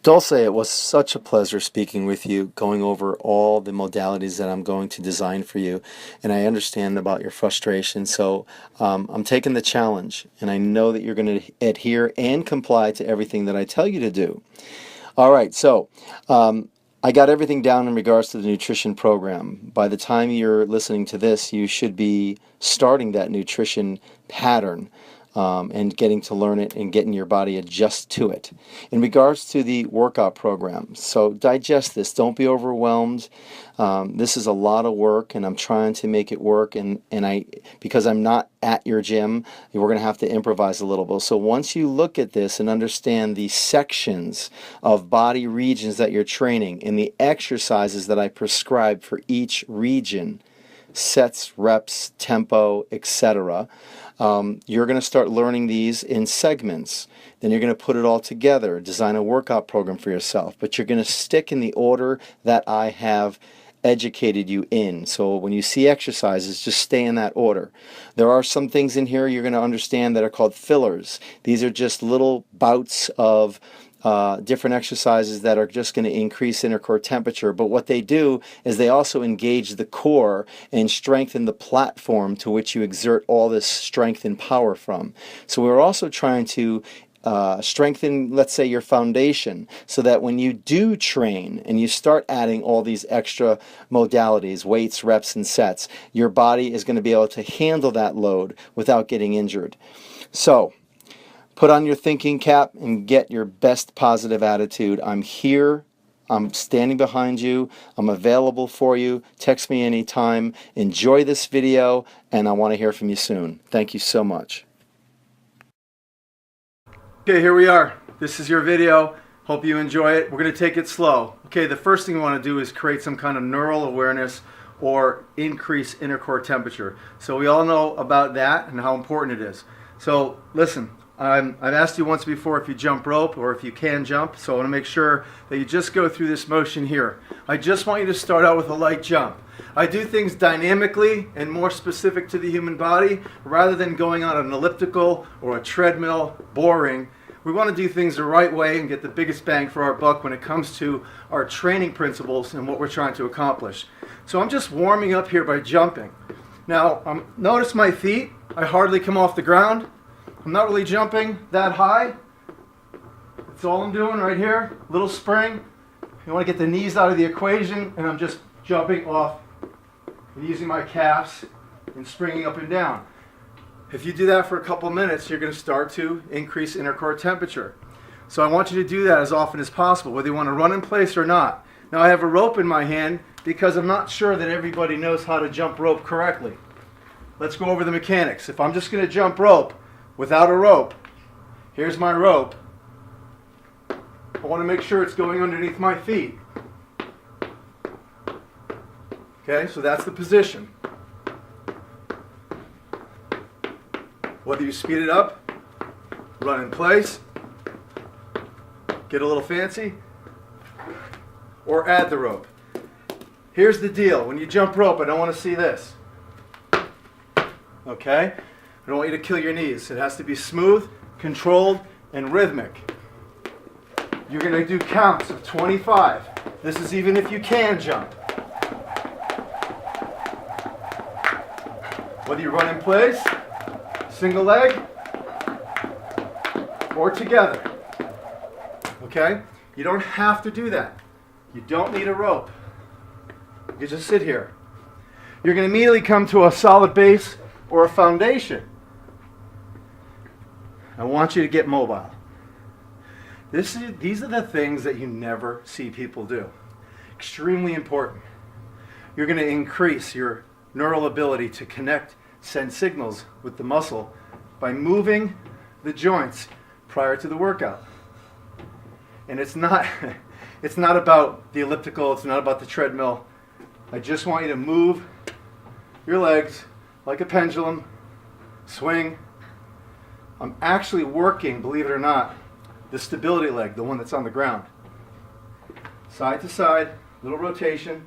Dolce, it was such a pleasure speaking with you, going over all the modalities that I'm going to design for you. And I understand about your frustration. So I'm taking the challenge, and I know that you're going to adhere and comply to everything that I tell you to do. All right, so I got everything down in regards to the nutrition program. By the time you're listening to this, you should be starting that nutrition pattern and getting to learn it and getting your body adjust to it. In regards to the workout program, so digest this. Don't be overwhelmed. This is a lot of work, and I'm trying to make it work. And because I'm not at your gym, we're going to have to improvise a little bit. So once you look at this and understand the sections of body regions that you're training and the exercises that I prescribe for each region, sets, reps, tempo, etc. You're going to start learning these in segments. Then you're going to put it all together, design a workout program for yourself. But you're going to stick in the order that I have educated you in. So when you see exercises, just stay in that order. There are some things in here you're going to understand that are called fillers. These are just little bouts of different exercises that are just going to increase intercore temperature. But what they do is they also engage the core and strengthen the platform to which you exert all this strength and power from. So we're also trying to strengthen, let's say, your foundation, so that when you do train and you start adding all these extra modalities, weights, reps, and sets, your body is going to be able to handle that load without getting injured. So put on your thinking cap and get your best positive attitude. I'm here. I'm standing behind you. I'm available for you. Text me anytime. Enjoy this video, and I want to hear from you soon. Thank you so much. Okay, here we are. This is your video. Hope you enjoy it. We're going to take it slow. Okay, the first thing we want to do is create some kind of neural awareness or increase intercore temperature. So we all know about that and how important it is. So listen, I've asked you once before if you jump rope or if you can jump, so I want to make sure that you just go through this motion here. I just want you to start out with a light jump. I do things dynamically and more specific to the human body rather than going on an elliptical or a treadmill, boring. We want to do things the right way and get the biggest bang for our buck when it comes to our training principles and what we're trying to accomplish. So I'm just warming up here by jumping. Now, notice my feet. I hardly come off the ground. I'm not really jumping that high. That's all I'm doing right here. Little spring. You want to get the knees out of the equation, and I'm just jumping off and using my calves and springing up and down. If you do that for a couple minutes, you're going to start to increase intercore temperature. So I want you to do that as often as possible, whether you want to run in place or not. Now I have a rope in my hand because I'm not sure that everybody knows how to jump rope correctly. Let's go over the mechanics. If I'm just going to jump rope without a rope, here's my rope. I want to make sure it's going underneath my feet. Okay, so that's the position. Whether you speed it up, run in place, get a little fancy, or add the rope. Here's the deal. When you jump rope, I don't want to see this. Okay? I don't want you to kill your knees. It has to be smooth, controlled, and rhythmic. You're going to do counts of 25. This is even if you can jump. Whether you run in place, single leg, or together. Okay? You don't have to do that. You don't need a rope. You just sit here. You're going to immediately come to a solid base or a foundation. I want you to get mobile. These are the things that you never see people do. Extremely important. You're going to increase your neural ability to connect, send signals with the muscle by moving the joints prior to the workout. And it's not about the elliptical, it's not about the treadmill. I just want you to move your legs like a pendulum, swing. I'm actually working, believe it or not, the stability leg, the one that's on the ground. Side to side, little rotation.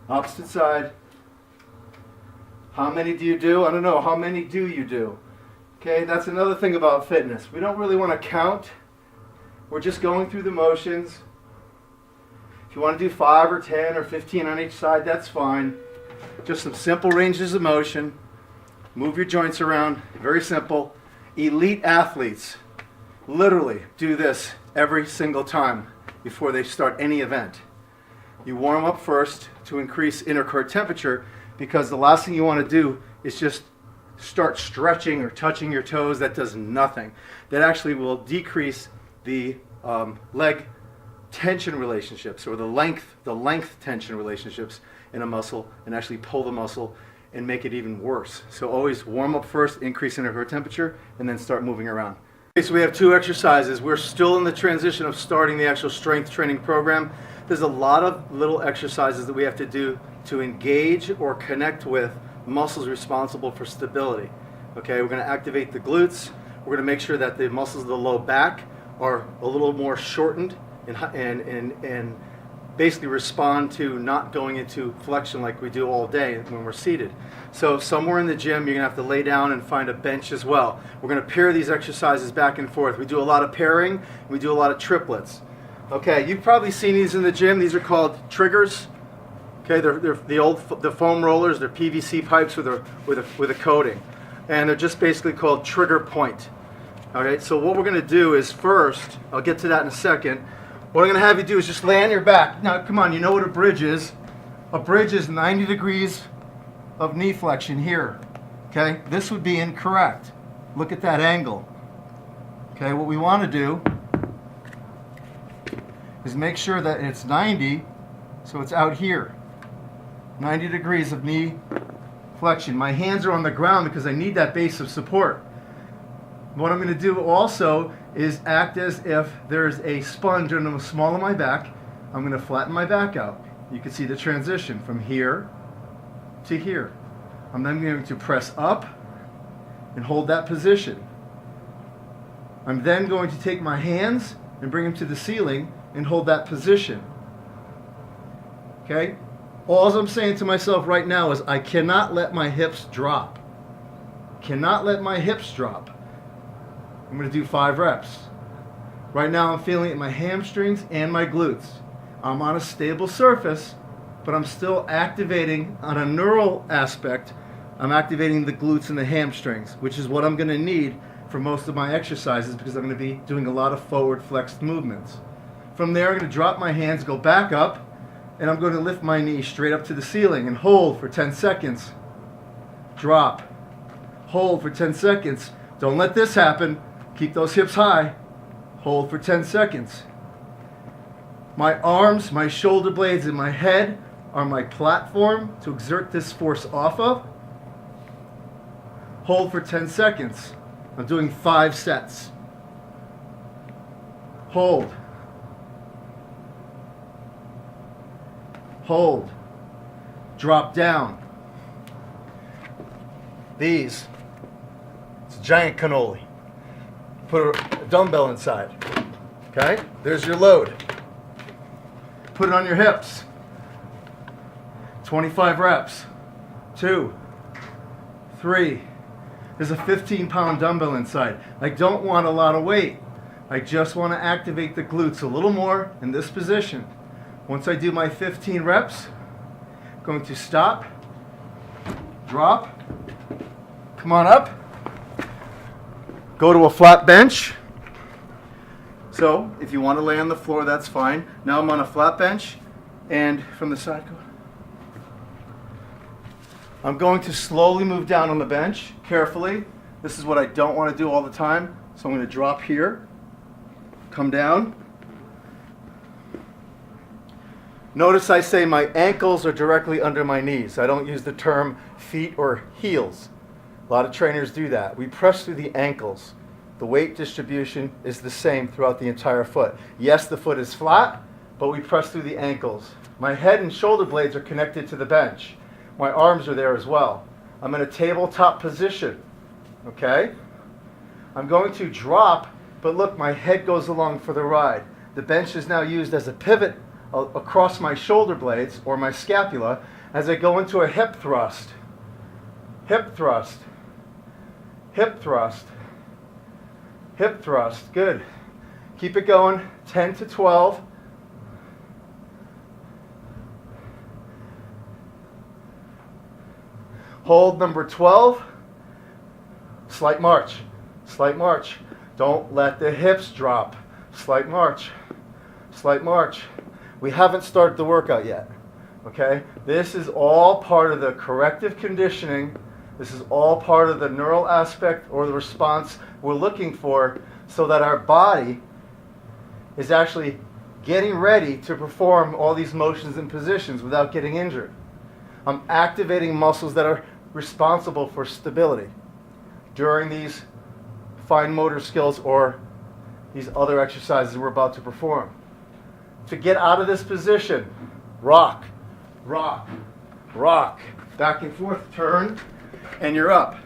Opposite side. How many do you do? I don't know. How many do you do? Okay, that's another thing about fitness. We don't really want to count. We're just going through the motions. If you want to do 5 or 10 or 15 on each side, that's fine. Just some simple ranges of motion. Move your joints around. Very simple. Elite athletes literally do this every single time before they start any event. You warm up first to increase inner core temperature, because the last thing you want to do is just start stretching or touching your toes. That does nothing. That actually will decrease the leg tension relationships, or the length tension relationships in a muscle, and actually pull the muscle and make it even worse. So always warm up first, increase inner core temperature, and then start moving around. Okay, so we have 2 exercises. We're still in the transition of starting the actual strength training program. There's a lot of little exercises that we have to do to engage or connect with muscles responsible for stability. Okay, we're going to activate the glutes. We're going to make sure that the muscles of the low back are a little more shortened and basically respond to not going into flexion like we do all day when we're seated. So somewhere in the gym, you're going to have to lay down and find a bench as well. We're going to pair these exercises back and forth. We do a lot of pairing. We do a lot of triplets. Okay, you've probably seen these in the gym. These are called triggers. Okay, they're the foam rollers. They're PVC pipes with a coating, and they're just basically called trigger point. All right. So what we're going to do is first, I'll get to that in a second. What I'm going to have you do is just lay on your back. Now, come on, you know what a bridge is. A bridge is 90 degrees of knee flexion here. Okay, this would be incorrect. Look at that angle. Okay, what we want to do is make sure that it's 90, so it's out here. 90 degrees of knee flexion. My hands are on the ground because I need that base of support. What I'm going to do also is act as if there's a sponge under the small of my back. I'm going to flatten my back out. You can see the transition from here to here. I'm then going to press up and hold that position. I'm then going to take my hands and bring them to the ceiling and hold that position. Okay? All I'm saying to myself right now is I cannot let my hips drop. Cannot let my hips drop. I'm going to do 5 reps. Right now I'm feeling it in my hamstrings and my glutes. I'm on a stable surface, but I'm still activating on a neural aspect. I'm activating the glutes and the hamstrings, which is what I'm going to need for most of my exercises, because I'm going to be doing a lot of forward flexed movements. From there, I'm going to drop my hands, go back up, and I'm going to lift my knee straight up to the ceiling and hold for 10 seconds. Drop. Hold for 10 seconds. Don't let this happen. Keep those hips high. Hold for 10 seconds. My arms, my shoulder blades, and my head are my platform to exert this force off of. Hold for 10 seconds. I'm doing 5 sets. Hold. Hold. Drop down. It's a giant cannoli. Put a dumbbell inside. Okay? There's your load. Put it on your hips. 25 reps. 2, 3. There's a 15-pound dumbbell inside. I don't want a lot of weight. I just want to activate the glutes a little more in this position. Once I do my 15 reps, I'm going to stop, drop, come on up, go to a flat bench. So if you want to lay on the floor, that's fine. Now I'm on a flat bench, and from the side, I'm going to slowly move down on the bench, carefully. This is what I don't want to do all the time. So I'm going to drop here, come down. Notice I say my ankles are directly under my knees. I don't use the term feet or heels. A lot of trainers do that. We press through the ankles. The weight distribution is the same throughout the entire foot. Yes, the foot is flat, but we press through the ankles. My head and shoulder blades are connected to the bench. My arms are there as well. I'm in a tabletop position, okay? I'm going to drop, but look, my head goes along for the ride. The bench is now used as a pivot across my shoulder blades or my scapula as I go into a hip thrust. hip thrust, hip thrust, hip thrust. Good. Keep it going. 10 to 12. Hold number 12. Slight march. Slight march. Don't let the hips drop. Slight march. Slight march. We haven't started the workout yet. Okay? This is all part of the corrective conditioning. This is all part of the neural aspect or the response we're looking for so that our body is actually getting ready to perform all these motions and positions without getting injured. I'm activating muscles that are responsible for stability during these fine motor skills or these other exercises we're about to perform. To get out of this position, rock, rock, rock, back and forth, turn, and you're up.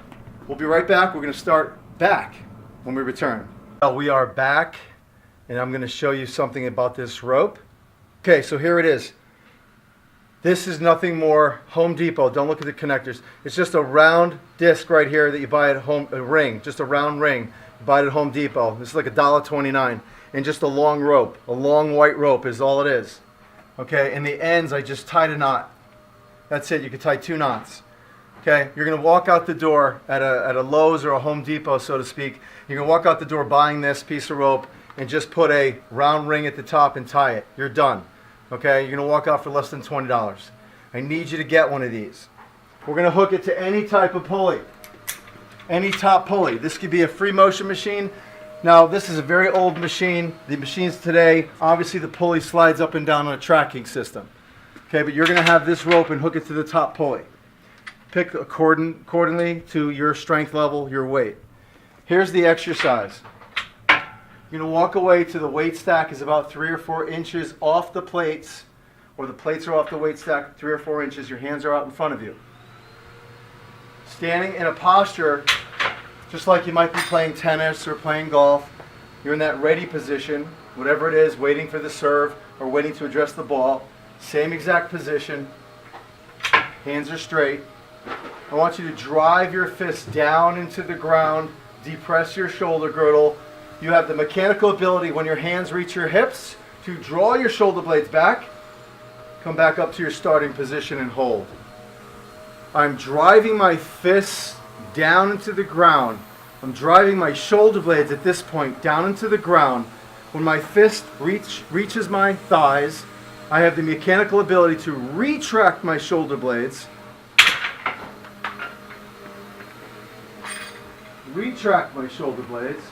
We'll be right back. We're going to start back when we return. Well, we are back, and I'm going to show you something about this rope. Okay, so here it is. This is nothing more Home Depot. Don't look at the connectors. It's just a round disc right here that you buy at home, a ring, just a round ring. You buy it at Home Depot. This is like $1.29. And just a long rope, a long white rope is all it is. Okay, and the ends, I just tied a knot. That's it, you can tie 2 knots. Okay, you're gonna walk out the door at a Lowe's or a Home Depot, so to speak. You're gonna walk out the door buying this piece of rope and just put a round ring at the top and tie it. You're done. Okay, you're gonna walk out for less than $20. I need you to get one of these. We're gonna hook it to any type of pulley, any top pulley. This could be a free motion machine. Now, this is a very old machine. The machines today, obviously the pulley slides up and down on a tracking system. Okay, but you're gonna have this rope and hook it to the top pulley. Pick accordingly to your strength level, your weight. Here's the exercise. You're gonna walk away to the weight stack is about 3 or 4 inches off the plates, or the plates are off the weight stack 3 or 4 inches. Your hands are out in front of you. Standing in a posture just like you might be playing tennis or playing golf. You're in that ready position, whatever it is, waiting for the serve or waiting to address the ball. Same exact position. Hands are straight. I want you to drive your fists down into the ground, depress your shoulder girdle. You have the mechanical ability when your hands reach your hips to draw your shoulder blades back, come back up to your starting position and hold. I'm driving my fists down into the ground. I'm driving my shoulder blades at this point down into the ground. When my fist reaches my thighs, I have the mechanical ability to retract my shoulder blades, retract my shoulder blades,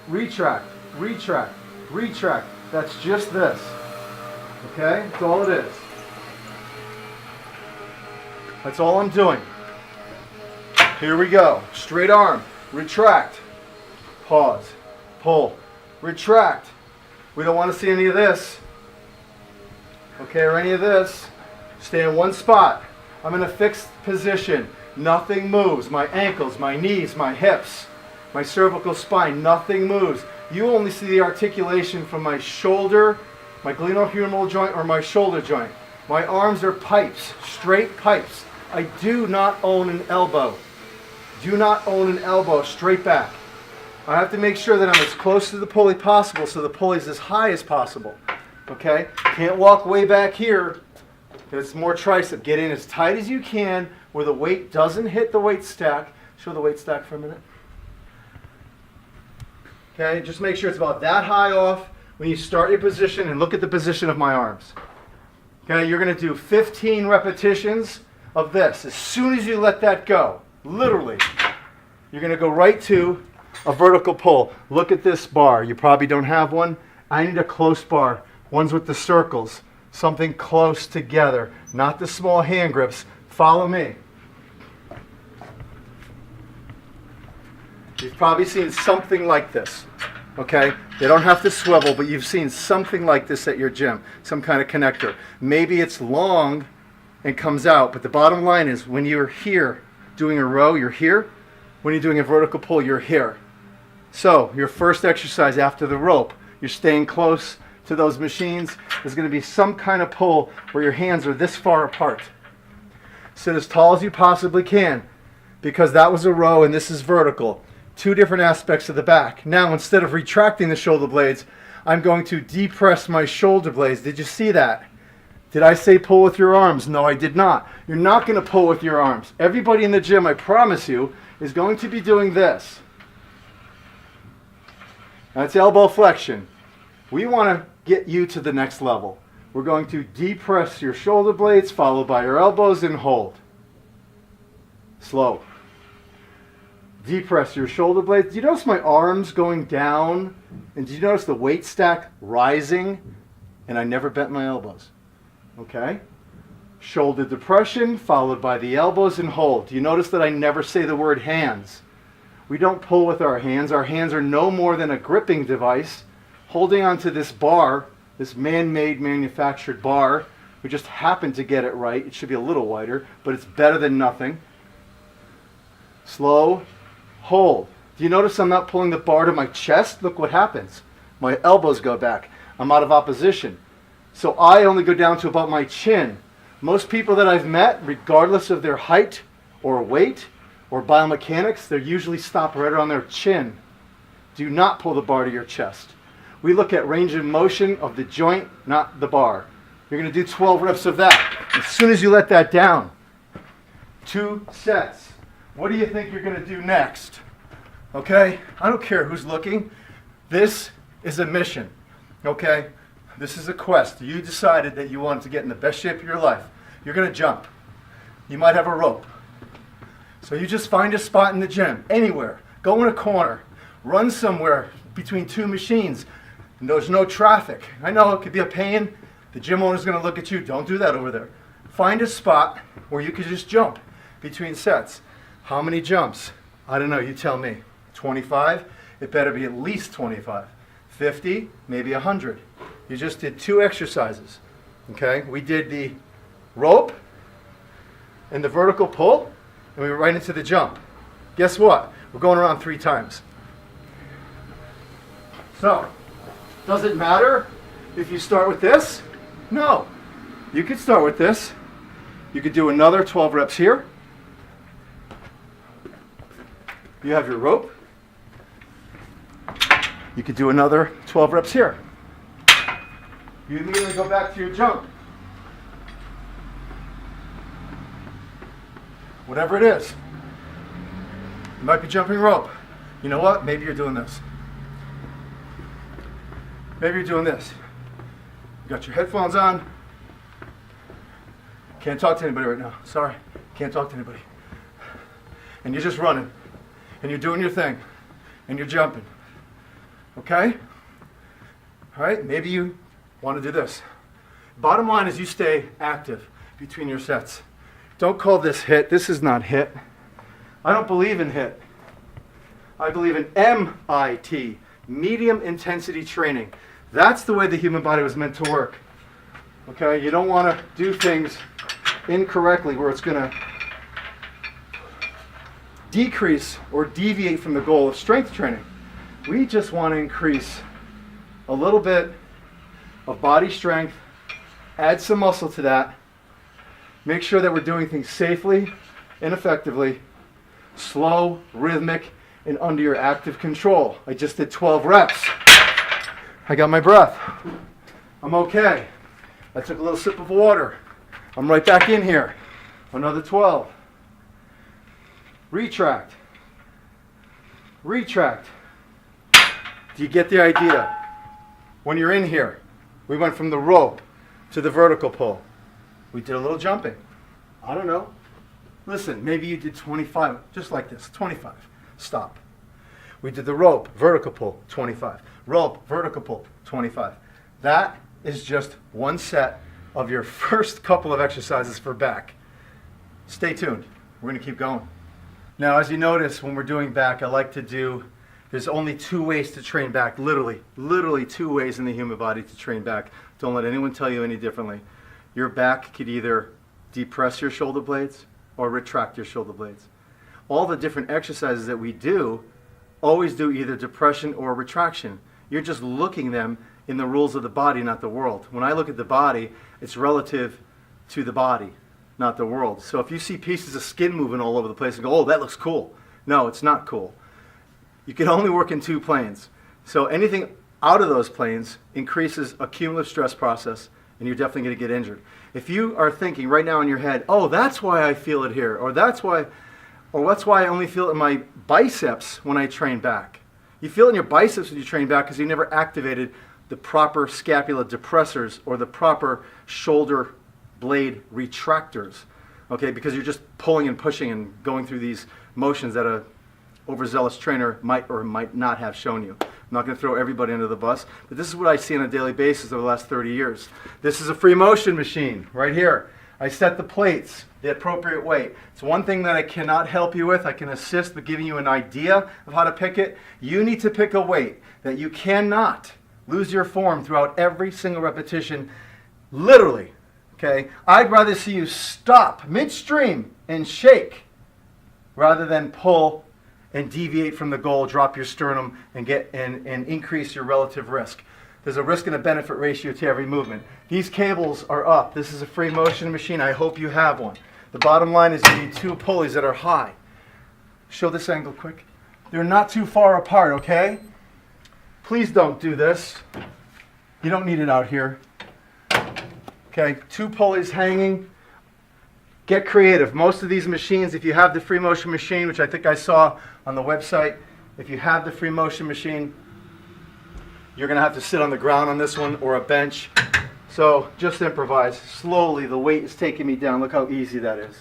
retract, retract, retract. That's just this. Okay? That's all it is. That's all I'm doing. Here we go. Straight arm. Retract. Pause. Pull. Retract. We don't want to see any of this. Okay, or any of this. Stay in one spot. I'm in a fixed position. Nothing moves. My ankles, my knees, my hips, my cervical spine, nothing moves. You only see the articulation from my shoulder, my glenohumeral joint, or my shoulder joint. My arms are pipes, straight pipes. I do not own an elbow. Do not own an elbow straight back. I have to make sure that I'm as close to the pulley possible so the pulley's as high as possible. Okay? Can't walk way back here. It's more tricep. Get in as tight as you can where the weight doesn't hit the weight stack. Show the weight stack for a minute. Okay? Just make sure it's about that high off when you start your position, and look at the position of my arms. Okay? You're going to do 15 repetitions of this. As soon as you let that go, literally, you're going to go right to a vertical pull. Look at this bar. You probably don't have one. I need a close bar. Ones with the circles. Something close together. Not the small hand grips. Follow me. You've probably seen something like this. Okay? They don't have to swivel, but you've seen something like this at your gym. Some kind of connector. Maybe it's long and comes out, but the bottom line is when you're here doing a row, you're here. When you're doing a vertical pull, you're here. So your first exercise after the rope, you're staying close to those machines. There's going to be some kind of pull where your hands are this far apart. Sit as tall as you possibly can, because that was a row and this is vertical. Two different aspects of the back. Now, instead of retracting the shoulder blades, I'm going to depress my shoulder blades. Did you see that? Did I say pull with your arms? No, I did not. You're not going to pull with your arms. Everybody in the gym, I promise you, is going to be doing this. That's elbow flexion. We want to get you to the next level. We're going to depress your shoulder blades, followed by your elbows, and hold. Slow. Depress your shoulder blades. Do you notice my arms going down? And do you notice the weight stack rising? And I never bent my elbows. Okay? Shoulder depression, followed by the elbows, and hold. Do you notice that I never say the word hands? We don't pull with our hands. Our hands are no more than a gripping device holding onto this bar, this man-made manufactured bar. We just happened to get it right. It should be a little wider, but it's better than nothing. Slow, hold. Do you notice I'm not pulling the bar to my chest? Look what happens. My elbows go back. I'm out of opposition. So I only go down to about my chin. Most people that I've met, regardless of their height or weight or biomechanics, they usually stop right around their chin. Do not pull the bar to your chest. We look at range of motion of the joint, not the bar. You're going to do 12 reps of that. As soon as you let that down, 2 sets. What do you think you're going to do next? Okay? I don't care who's looking. This is a mission. Okay? This is a quest. You decided that you wanted to get in the best shape of your life. You're going to jump. You might have a rope. So you just find a spot in the gym, anywhere. Go in a corner. Run somewhere between 2 machines. And there's no traffic. I know it could be a pain. The gym owner's going to look at you. Don't do that over there. Find a spot where you can just jump between sets. How many jumps? I don't know. You tell me. 25? It better be at least 25. 50? Maybe 100. You just did 2 exercises. Okay? We did the rope and the vertical pull, and we were right into the jump. Guess what? We're going around 3 times. So, does it matter if you start with this? No. You could start with this. You could do another 12 reps here. You have your rope. You could do another 12 reps here. You immediately go back to your jump. Whatever it is. You might be jumping rope. You know what? Maybe you're doing this. Maybe you're doing this. You got your headphones on. Can't talk to anybody right now. Sorry. Can't talk to anybody. And you're just running. And you're doing your thing. And you're jumping. Okay? All right? Maybe you want to do this. Bottom line is you stay active between your sets. Don't call this HIIT. This is not HIIT. I don't believe in HIIT. I believe in MIT, medium intensity training. That's the way the human body was meant to work. Okay? You don't want to do things incorrectly where it's going to decrease or deviate from the goal of strength training. We just want to increase a little bit of body strength, add some muscle to that, make sure that we're doing things safely and effectively, slow, rhythmic, and under your active control. I just did 12 reps. I got my breath. I'm okay. I took a little sip of water. I'm right back in here. Another 12. Retract. Retract. Do you get the idea? When you're in here, we went from the rope to the vertical pull. We did a little jumping. I don't know. Listen, maybe you did 25, just like this, 25. Stop. We did the rope, vertical pull, 25. Rope, vertical pull, 25. That is just one set of your first couple of exercises for back. Stay tuned. We're going to keep going. Now, as you notice, when we're doing back, I like to do, there's only 2 ways to train back, literally 2 ways in the human body to train back. Don't let anyone tell you any differently. Your back could either depress your shoulder blades or retract your shoulder blades. All the different exercises that we do always do either depression or retraction. You're just looking them in the rules of the body, not the world. When I look at the body, it's relative to the body. not the world. So if you see pieces of skin moving all over the place and go, oh, that looks cool. No, it's not cool. You can only work in 2 planes. So anything out of those planes increases a cumulative stress process, and you're definitely going to get injured. If you are thinking right now in your head, oh, that's why I feel it here, or that's why I only feel it in my biceps when I train back. You feel it in your biceps when you train back because you never activated the proper scapula depressors or the proper shoulder blade retractors, okay? Because you're just pulling and pushing and going through these motions that a overzealous trainer might or might not have shown you. I'm not going to throw everybody under the bus, but this is what I see on a daily basis over the last 30 years. This is a free motion machine right here. I set the plates the appropriate weight. It's one thing that I cannot help you with. I can assist with giving you an idea of how to pick it. You need to pick a weight that you cannot lose your form throughout every single repetition, literally. Okay? I'd rather see you stop midstream and shake rather than pull and deviate from the goal, drop your sternum, and increase your relative risk. There's a risk and a benefit ratio to every movement. These cables are up. This is a free motion machine. I hope you have one. The bottom line is you need 2 pulleys that are high. Show this angle quick. They're not too far apart, okay? Please don't do this. You don't need it out here. Okay, 2 pulleys hanging. Get creative. Most of these machines, if you have the free motion machine, which I think I saw on the website, if you have the free motion machine, you're going to have to sit on the ground on this one or a bench. So just improvise. Slowly, the weight is taking me down. Look how easy that is.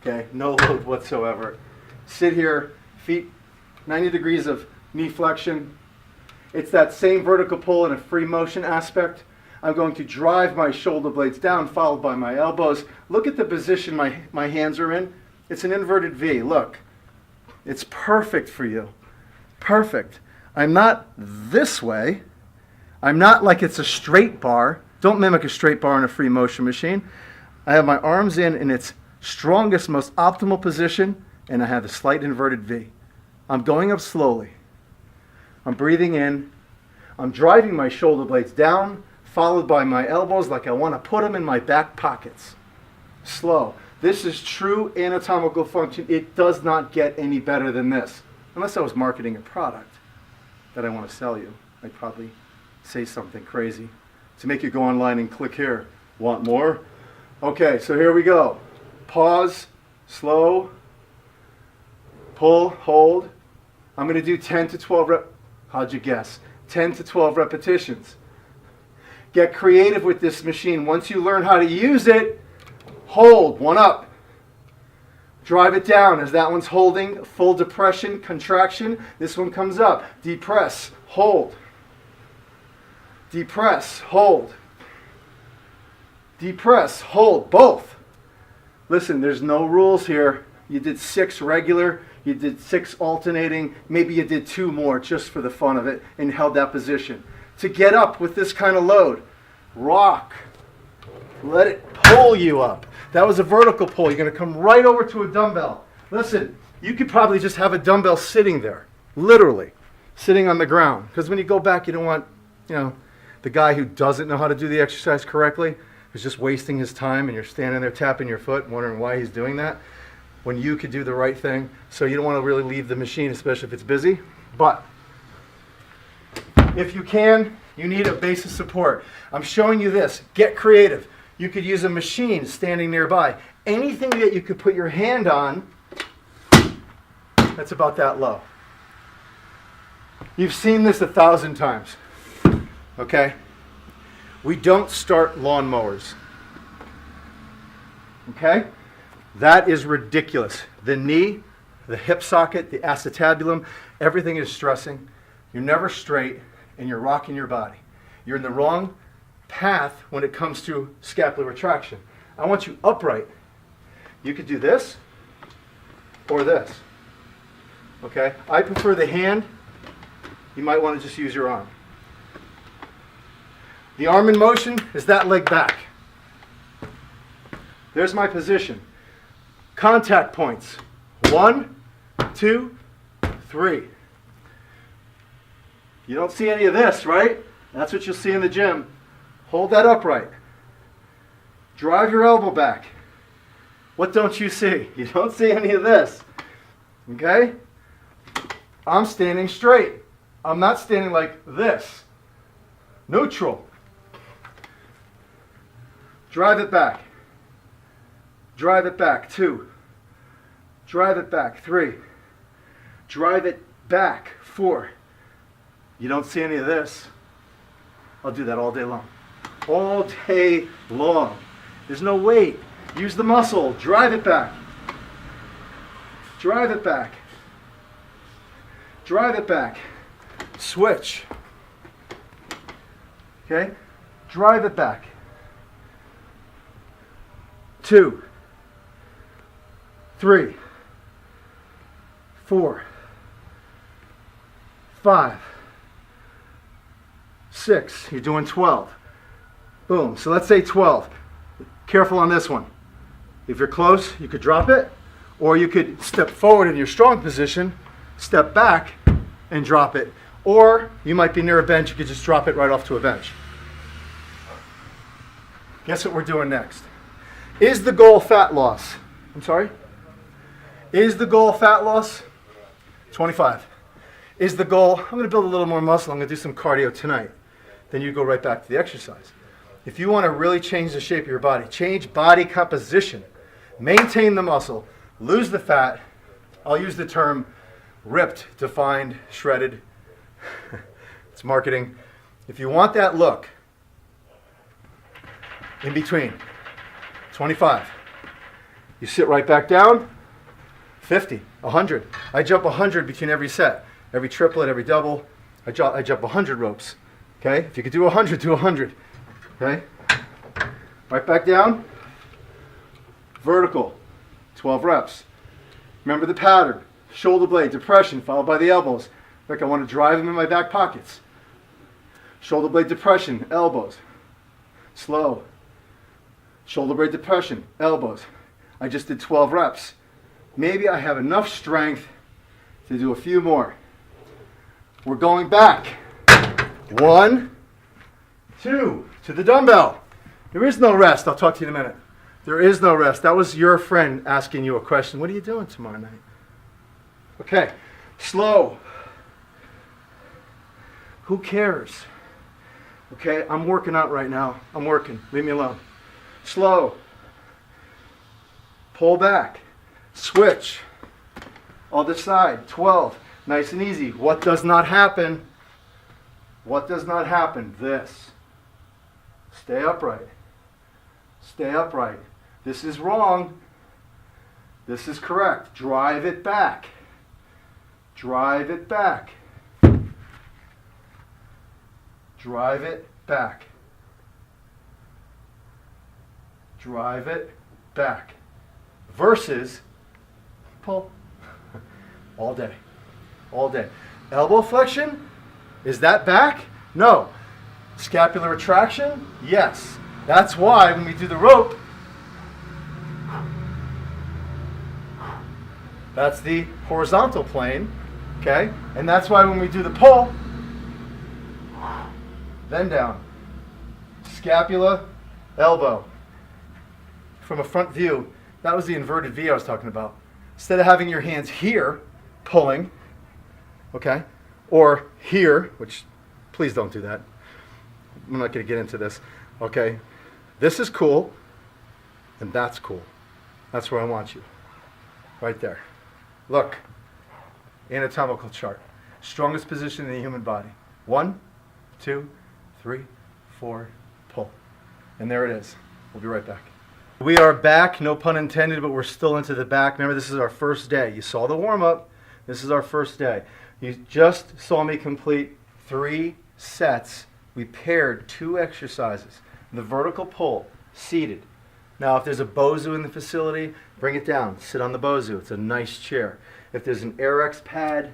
Okay, no load whatsoever. Sit here, feet 90 degrees of knee flexion. It's that same vertical pull in a free motion aspect. I'm going to drive my shoulder blades down, followed by my elbows. Look at the position my hands are in. It's an inverted V. Look. It's perfect for you. Perfect. I'm not this way. I'm not like it's a straight bar. Don't mimic a straight bar in a free motion machine. I have my arms in its strongest, most optimal position, and I have a slight inverted V. I'm going up slowly. I'm breathing in. I'm driving my shoulder blades down, followed by my elbows like I want to put them in my back pockets. Slow. This is true anatomical function. It does not get any better than this. Unless I was marketing a product that I want to sell you. I'd probably say something crazy to make you go online and click here. Want more? Okay, so here we go. Pause, slow, pull, hold. I'm going to do 10 to 12 how'd you guess? 10 to 12 repetitions. Get creative with this machine. Once you learn how to use it, hold, 1 up. Drive it down as that one's holding, full depression, contraction. This one comes up. Depress, hold. Depress, hold. Depress, hold, both. Listen, there's no rules here. You did 6 regular, you did 6 alternating, maybe you did 2 more just for the fun of it and held that position. To get up with this kind of load, rock. Let it pull you up. That was a vertical pull. You're going to come right over to a dumbbell. Listen, you could probably just have a dumbbell sitting there, literally, sitting on the ground. Because when you go back, you don't want, the guy who doesn't know how to do the exercise correctly, who's just wasting his time, and you're standing there tapping your foot, wondering why he's doing that, when you could do the right thing. So you don't want to really leave the machine, especially if it's busy. But if you can, you need a base of support. I'm showing you this. Get creative. You could use a machine standing nearby. Anything that you could put your hand on, that's about that low. You've seen this 1,000 times. Okay? We don't start lawnmowers. Okay? That is ridiculous. The knee, the hip socket, the acetabulum, everything is stressing. You're never straight, and you're rocking your body. You're in the wrong path when it comes to scapular retraction. I want you upright. You could do this or this. Okay? I prefer the hand. You might want to just use your arm. The arm in motion is that leg back. There's my position. Contact points. 1, 2, 3. You don't see any of this, right? That's what you'll see in the gym. Hold that upright. Drive your elbow back. What don't you see? You don't see any of this. Okay? I'm standing straight. I'm not standing like this. Neutral. Drive it back. Drive it back. 2. Drive it back. 3. Drive it back. 4. You don't see any of this. I'll do that all day long. All day long. There's no weight. Use the muscle. Drive it back. Drive it back. Drive it back. Switch. Okay? Drive it back. 2, 3, 4, 5, 6. You're doing 12. Boom. So let's say 12. Careful on this one. If you're close, you could drop it, or you could step forward in your strong position, step back, and drop it. Or you might be near a bench, you could just drop it right off to a bench. Guess what we're doing next? Is the goal fat loss? I'm sorry? Is the goal fat loss? 25. Is the goal, I'm going to build a little more muscle, I'm going to do some cardio tonight. Then you go right back to the exercise. If you want to really change the shape of your body, change body composition, maintain the muscle, lose the fat, I'll use the term ripped, defined, shredded. It's marketing. If you want that look, in between, 25. You sit right back down, 50, 100. I jump 100 between every set. Every triplet, every double, I jump 100 ropes. Okay? If you could do 100, do 100. Okay? Right back down. Vertical, 12 reps. Remember the pattern. Shoulder blade, depression, followed by the elbows. Like I want to drive them in my back pockets. Shoulder blade depression, elbows. Slow. Shoulder blade depression, elbows. I just did 12 reps. Maybe I have enough strength to do a few more. We're going back. 1, 2, to the dumbbell. There is no rest. I'll talk to you in a minute. There is no rest. That was your friend asking you a question. What are you doing tomorrow night? Okay, slow. Who cares? Okay, I'm working out right now. I'm working. Leave me alone. Slow. Pull back. Switch. Other side. 12. Nice and easy. What does not happen? What does not happen? This. Stay upright. Stay upright. This is wrong. This is correct. Drive it back. Drive it back. Drive it back. Drive it back. Versus pull. All day. All day. Elbow flexion? Is that back? No. Scapular retraction? Yes. That's why when we do the rope, that's the horizontal plane, okay? And that's why when we do the pull, then down. Scapula, elbow. From a front view, that was the inverted V I was talking about. Instead of having your hands here, pulling, okay, or here, which please don't do that. I'm not going to get into this, okay? This is cool, and that's cool. That's where I want you, right there. Look, anatomical chart. Strongest position in the human body. 1, 2, 3, 4, pull. And there it is. We'll be right back. We are back, no pun intended, but we're still into the back. Remember, this is our first day. You saw the warm-up. This is our first day. You just saw me complete 3 sets. We paired 2 exercises. The vertical pull, seated. Now, if there's a Bozu in the facility, bring it down. Sit on the Bozu. It's a nice chair. If there's an Airex pad,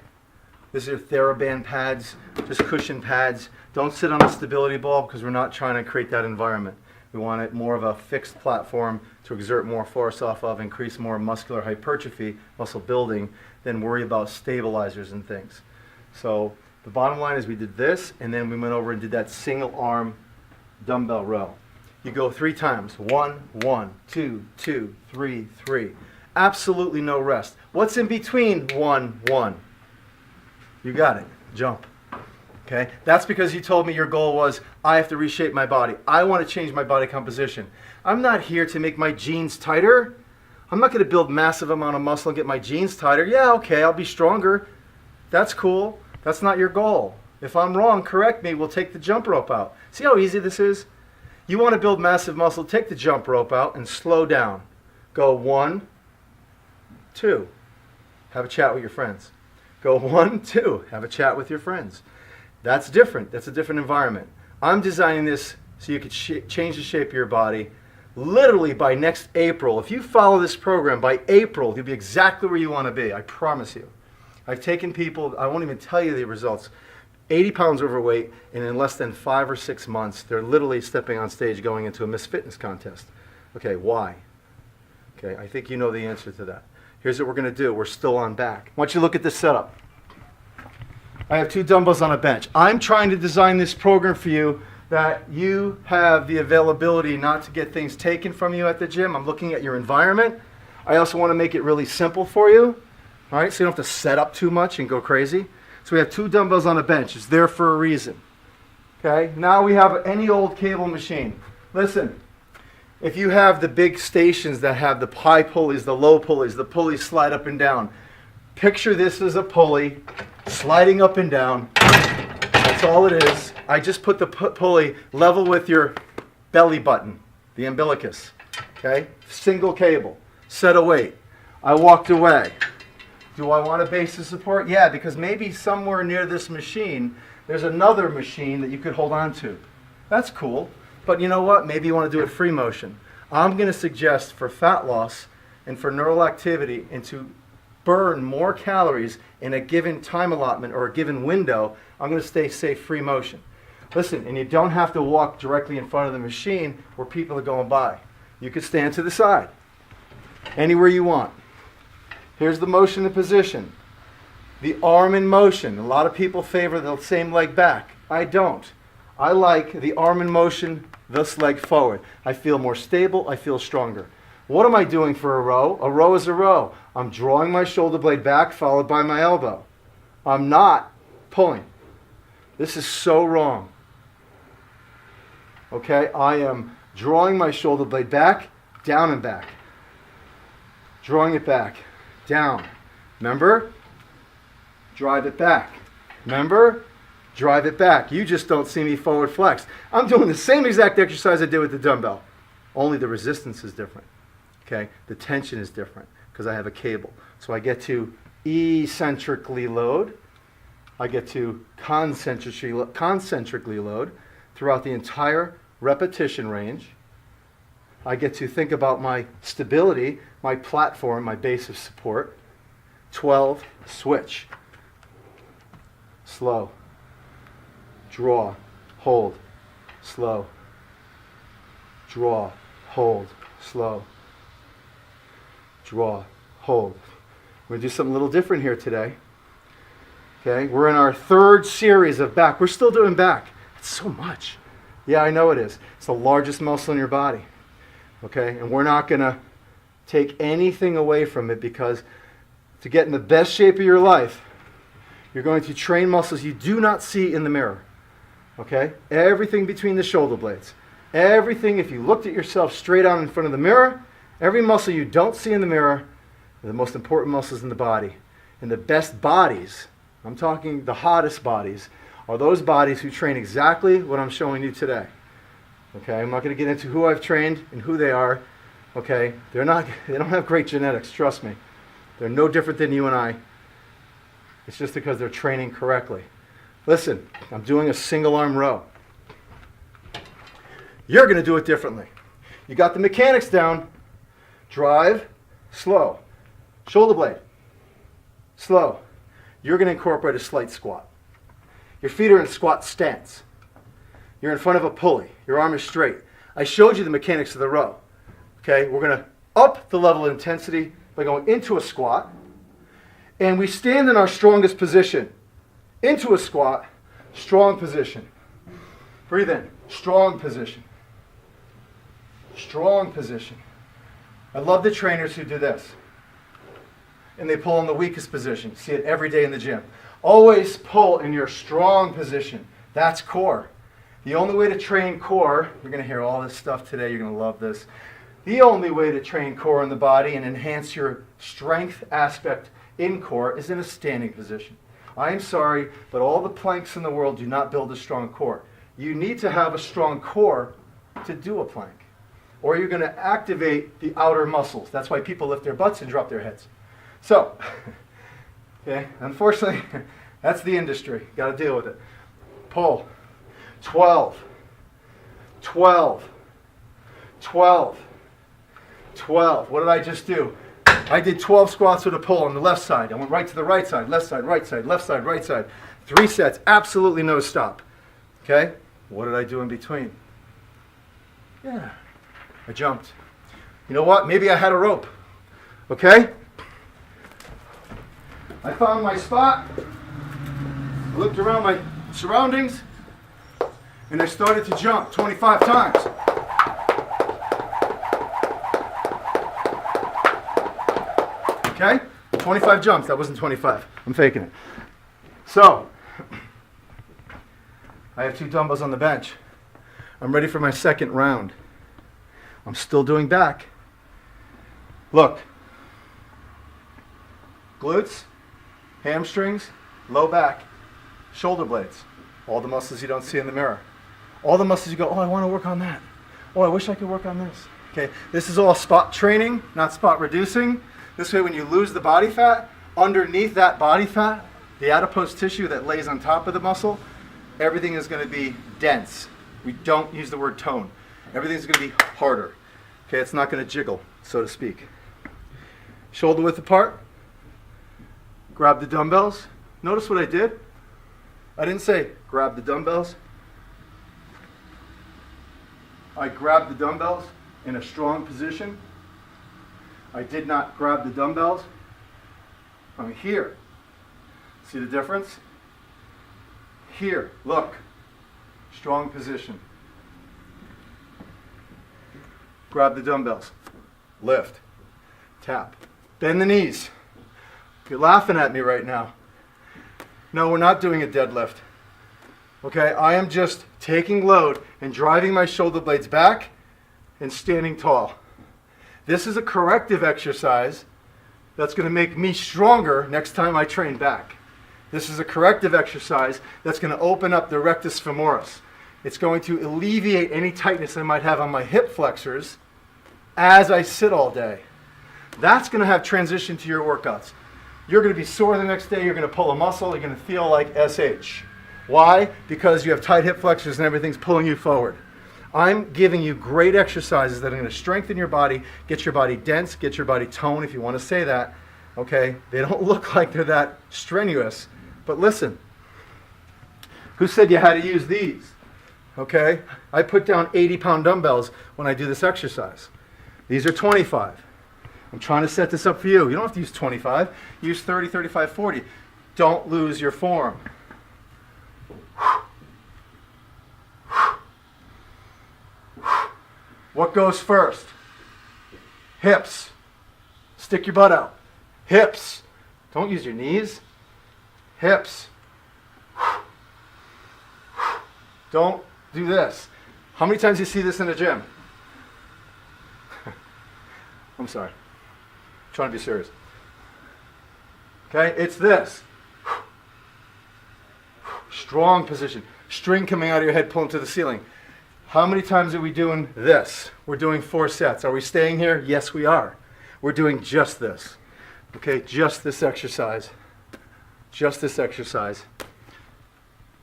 these are TheraBand pads, just cushion pads. Don't sit on a stability ball because we're not trying to create that environment. We want it more of a fixed platform to exert more force off of, increase more muscular hypertrophy, muscle building, than worry about stabilizers and things. So the bottom line is we did this, and then we went over and did that single arm dumbbell row. You go 3 times. 1, 1, 2, 2, 3, 3. Absolutely no rest. What's in between 1, 1? You got it. Jump. Okay? That's because you told me your goal was, I have to reshape my body. I want to change my body composition. I'm not here to make my jeans tighter. I'm not going to build massive amount of muscle and get my jeans tighter. Yeah, okay, I'll be stronger. That's cool. That's not your goal. If I'm wrong, correct me. We'll take the jump rope out. See how easy this is? You want to build massive muscle, take the jump rope out and slow down. Go 1, 2. Have a chat with your friends. Go 1, 2. Have a chat with your friends. That's different. That's a different environment. I'm designing this so you could change the shape of your body literally by next April. If you follow this program, by April, you'll be exactly where you want to be. I promise you. I've taken people, I won't even tell you the results, 80 pounds overweight, and in less than 5 or 6 months, they're literally stepping on stage going into a Miss Fitness contest. Okay, why? Okay, I think you know the answer to that. Here's what we're going to do. We're still on back. I want you to look at this setup. I have 2 dumbbells on a bench. I'm trying to design this program for you that you have the availability not to get things taken from you at the gym. I'm looking at your environment. I also want to make it really simple for you. All right, so you don't have to set up too much and go crazy. So we have 2 dumbbells on a bench. It's there for a reason. Okay, now we have any old cable machine. Listen, if you have the big stations that have the high pulleys, the low pulleys, the pulleys slide up and down, picture this as a pulley sliding up and down. That's all it is. I just put the pulley level with your belly button, the umbilicus. Okay, single cable, set a weight. I walked away. Do I want a base of support? Yeah, because maybe somewhere near this machine, there's another machine that you could hold on to. That's cool. But you know what? Maybe you want to do it free motion. I'm going to suggest for fat loss and for neural activity and to burn more calories in a given time allotment or a given window, I'm going to say free motion. Listen, and you don't have to walk directly in front of the machine where people are going by. You could stand to the side, anywhere you want. Here's the motion and position. The arm in motion. A lot of people favor the same leg back. I don't. I like the arm in motion, this leg forward. I feel more stable. I feel stronger. What am I doing for a row? A row is a row. I'm drawing my shoulder blade back followed by my elbow. I'm not pulling. This is so wrong. Okay, I am drawing my shoulder blade back, down and back. Drawing it back, down. Remember? Drive it back. Remember? Drive it back. You just don't see me forward flex. I'm doing the same exact exercise I did with the dumbbell, only the resistance is different. Okay, the tension is different because I have a cable. So I get to eccentrically load. I get to concentrically load throughout the entire repetition range. I get to think about my stability, my platform, my base of support. 12, switch. Slow. Draw, hold, slow. Draw, hold, slow. Draw, hold. We're going to do something a little different here today. Okay, we're in our 3rd series of back. We're still doing back. It's so much. Yeah, I know it is. It's the largest muscle in your body. Okay, and we're not going to take anything away from it because to get in the best shape of your life, you're going to train muscles you do not see in the mirror. Okay, everything between the shoulder blades. Everything, if you looked at yourself straight on in front of the mirror, every muscle you don't see in the mirror are the most important muscles in the body. And the best bodies, I'm talking the hottest bodies, are those bodies who train exactly what I'm showing you today. Okay, I'm not going to get into who I've trained and who they are. Okay, they don't have great genetics, trust me. They're no different than you and I. It's just because they're training correctly. Listen, I'm doing a single arm row. You're going to do it differently. You got the mechanics down. Drive, slow. Shoulder blade, slow. You're going to incorporate a slight squat. Your feet are in squat stance. You're in front of a pulley. Your arm is straight. I showed you the mechanics of the row. Okay, we're going to up the level of intensity by going into a squat. And we stand in our strongest position. Into a squat, strong position. Breathe in, strong position. Strong position. I love the trainers who do this. And they pull in the weakest position. You see it every day in the gym. Always pull in your strong position. That's core. The only way to train core, you're going to hear all this stuff today, you're going to love this. The only way to train core in the body and enhance your strength aspect in core is in a standing position. I am sorry, but all the planks in the world do not build a strong core. You need to have a strong core to do a plank, or you're going to activate the outer muscles. That's why people lift their butts and drop their heads. So, okay, unfortunately, that's the industry. Got to deal with it. Pull. 12, 12, 12, 12. What did I just do? I did 12 squats with a pull on the left side. I went right to the right side, left side, right side, left side, right side. 3 sets, absolutely no stop. Okay? What did I do in between? Yeah, I jumped. You know what? Maybe I had a rope. Okay? I found my spot, looked around my surroundings, and I started to jump 25 times. Okay? 25 jumps. That wasn't 25. I'm faking it. So, I have 2 dumbbells on the bench. I'm ready for my second round. I'm still doing back. Look. Glutes, hamstrings, low back, shoulder blades. All the muscles you don't see in the mirror. All the muscles you go, oh, I want to work on that. Oh, I wish I could work on this. Okay, this is all spot training, not spot reducing. This way, when you lose the body fat, underneath that body fat, the adipose tissue that lays on top of the muscle, everything is going to be dense. We don't use the word tone. Everything's going to be harder. Okay, it's not going to jiggle, so to speak. Shoulder width apart. Grab the dumbbells. Notice what I did? I didn't say grab the dumbbells. I grabbed the dumbbells in a strong position. I did not grab the dumbbells from here. See the difference? Here, look. Strong position. Grab the dumbbells. Lift. Tap. Bend the knees. You're laughing at me right now. No, we're not doing a deadlift. Okay, I am just taking load and driving my shoulder blades back and standing tall. This is a corrective exercise that's going to make me stronger next time I train back. This is a corrective exercise that's going to open up the rectus femoris. It's going to alleviate any tightness I might have on my hip flexors as I sit all day. That's going to have transition to your workouts. You're going to be sore the next day. You're going to pull a muscle. You're going to feel like SH. Why? Because you have tight hip flexors and everything's pulling you forward. I'm giving you great exercises that are going to strengthen your body, get your body dense, get your body toned, if you want to say that. Okay? They don't look like they're that strenuous. But listen, who said you had to use these? Okay? I put down 80-pound dumbbells when I do this exercise. These are 25. I'm trying to set this up for you. You don't have to use 25. Use 30, 35, 40. Don't lose your form. What goes first? Hips. Stick your butt out. Hips. Don't use your knees. Hips. Don't do this. How many times do you see this in the gym? I'm sorry. I'm trying to be serious. Okay, it's this. Strong position. String coming out of your head, pulling to the ceiling. How many times are we doing this? We're doing 4 sets. Are we staying here? Yes, we are. We're doing just this. Okay, just this exercise. Just this exercise.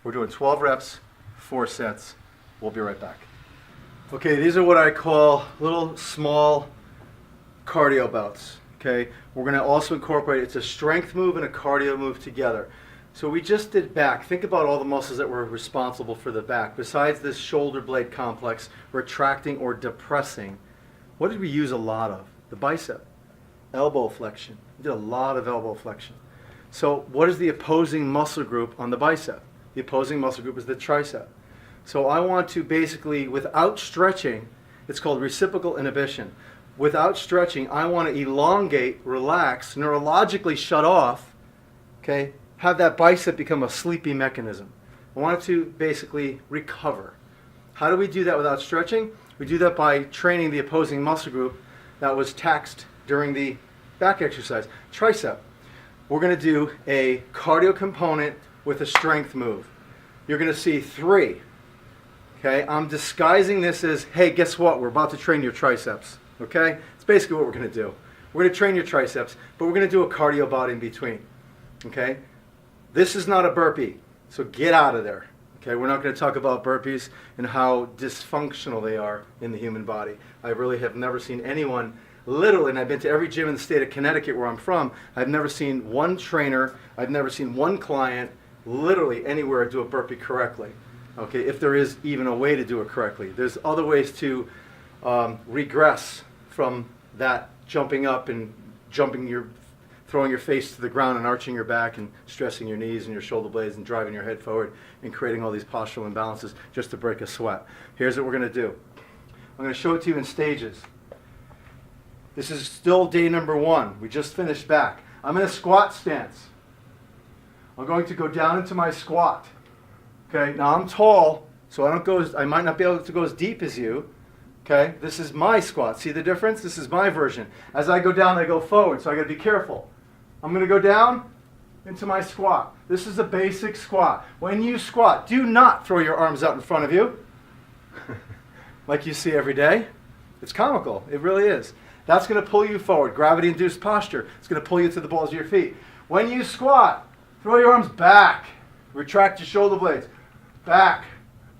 We're doing 12 reps, 4 sets. We'll be right back. Okay, these are what I call little small cardio bouts. Okay, we're going to also incorporate, it's a strength move and a cardio move together. So we just did back. Think about all the muscles that were responsible for the back. Besides this shoulder blade complex, retracting or depressing, what did we use a lot of? The bicep, elbow flexion. We did a lot of elbow flexion. So what is the opposing muscle group on the bicep? The opposing muscle group is the tricep. So I want to basically, without stretching, It's called reciprocal inhibition. Without stretching, I want to elongate, relax, neurologically shut off, okay? Have that bicep become a sleepy mechanism. I want it to basically recover. How do we do that without stretching? We do that by training the opposing muscle group that was taxed during the back exercise, tricep. We're going to do a cardio component with a strength move. You're going to see 3. Okay, I'm disguising this as, hey, guess what? We're about to train your triceps. Okay, it's basically what we're going to do. We're going to train your triceps, but we're going to do a cardio bout in between. Okay, this is not a burpee, so get out of there. Okay, we're not going to talk about burpees and how dysfunctional they are in the human body. I really have never seen anyone, literally, and I've been to every gym in the state of Connecticut where I'm from, I've never seen one trainer, I've never seen one client, literally anywhere do a burpee correctly. Okay, if there is even a way to do it correctly. There's other ways to regress from that jumping up and throwing your face to the ground and arching your back and stressing your knees and your shoulder blades and driving your head forward and creating all these postural imbalances just to break a sweat. Here's what we're going to do. I'm going to show it to you in stages. This is still day number 1. We just finished back. I'm in a squat stance. I'm going to go down into my squat. Okay, now I'm tall, so I might not be able to go as deep as you. Okay, this is my squat. See the difference? This is my version. As I go down, I go forward, so I got to be careful. I'm going to go down into my squat. This is a basic squat. When you squat, do not throw your arms out in front of you like you see every day. It's comical. It really is. That's going to pull you forward. Gravity-induced posture. It's going to pull you to the balls of your feet. When you squat, throw your arms back. Retract your shoulder blades. Back.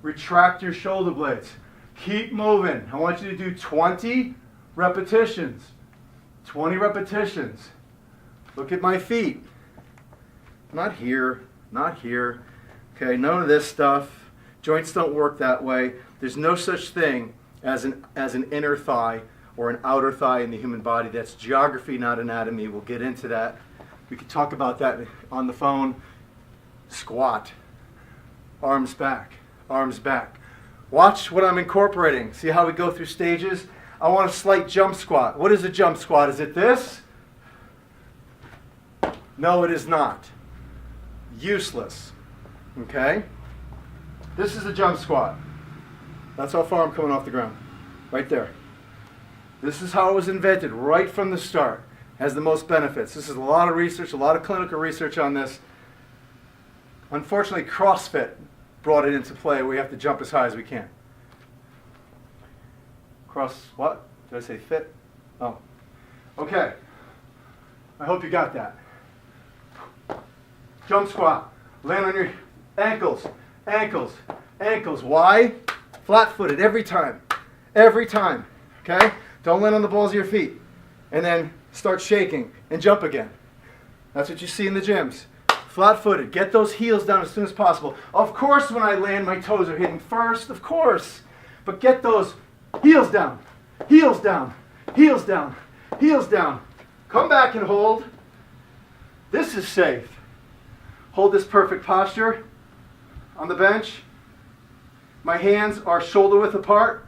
Retract your shoulder blades. Keep moving. I want you to do 20 repetitions. 20 repetitions. Look at my feet. Not here. Not here. Okay, none of this stuff. Joints don't work that way. There's no such thing as an inner thigh or an outer thigh in the human body. That's geography, not anatomy. We'll get into that. We could talk about that on the phone. Squat. Arms back. Arms back. Watch what I'm incorporating. See how we go through stages? I want a slight jump squat. What is a jump squat? Is it this? No, it is not. Useless. Okay? This is a jump squat. That's how far I'm coming off the ground. Right there. This is how it was invented right from the start. Has the most benefits. This is a lot of research, a lot of clinical research on this. Unfortunately, CrossFit brought it into play. We have to jump as high as we can. What? Did I say fit? Oh. Okay. I hope you got that. Jump squat. Land on your ankles, ankles, ankles. Why? Flat-footed every time. Every time. Okay? Don't land on the balls of your feet. And then start shaking and jump again. That's what you see in the gyms. Flat-footed. Get those heels down as soon as possible. Of course, when I land, my toes are hitting first. Of course. But get those heels down. Heels down. Heels down. Heels down. Come back and hold. This is safe. Hold this perfect posture on the bench. My hands are shoulder width apart.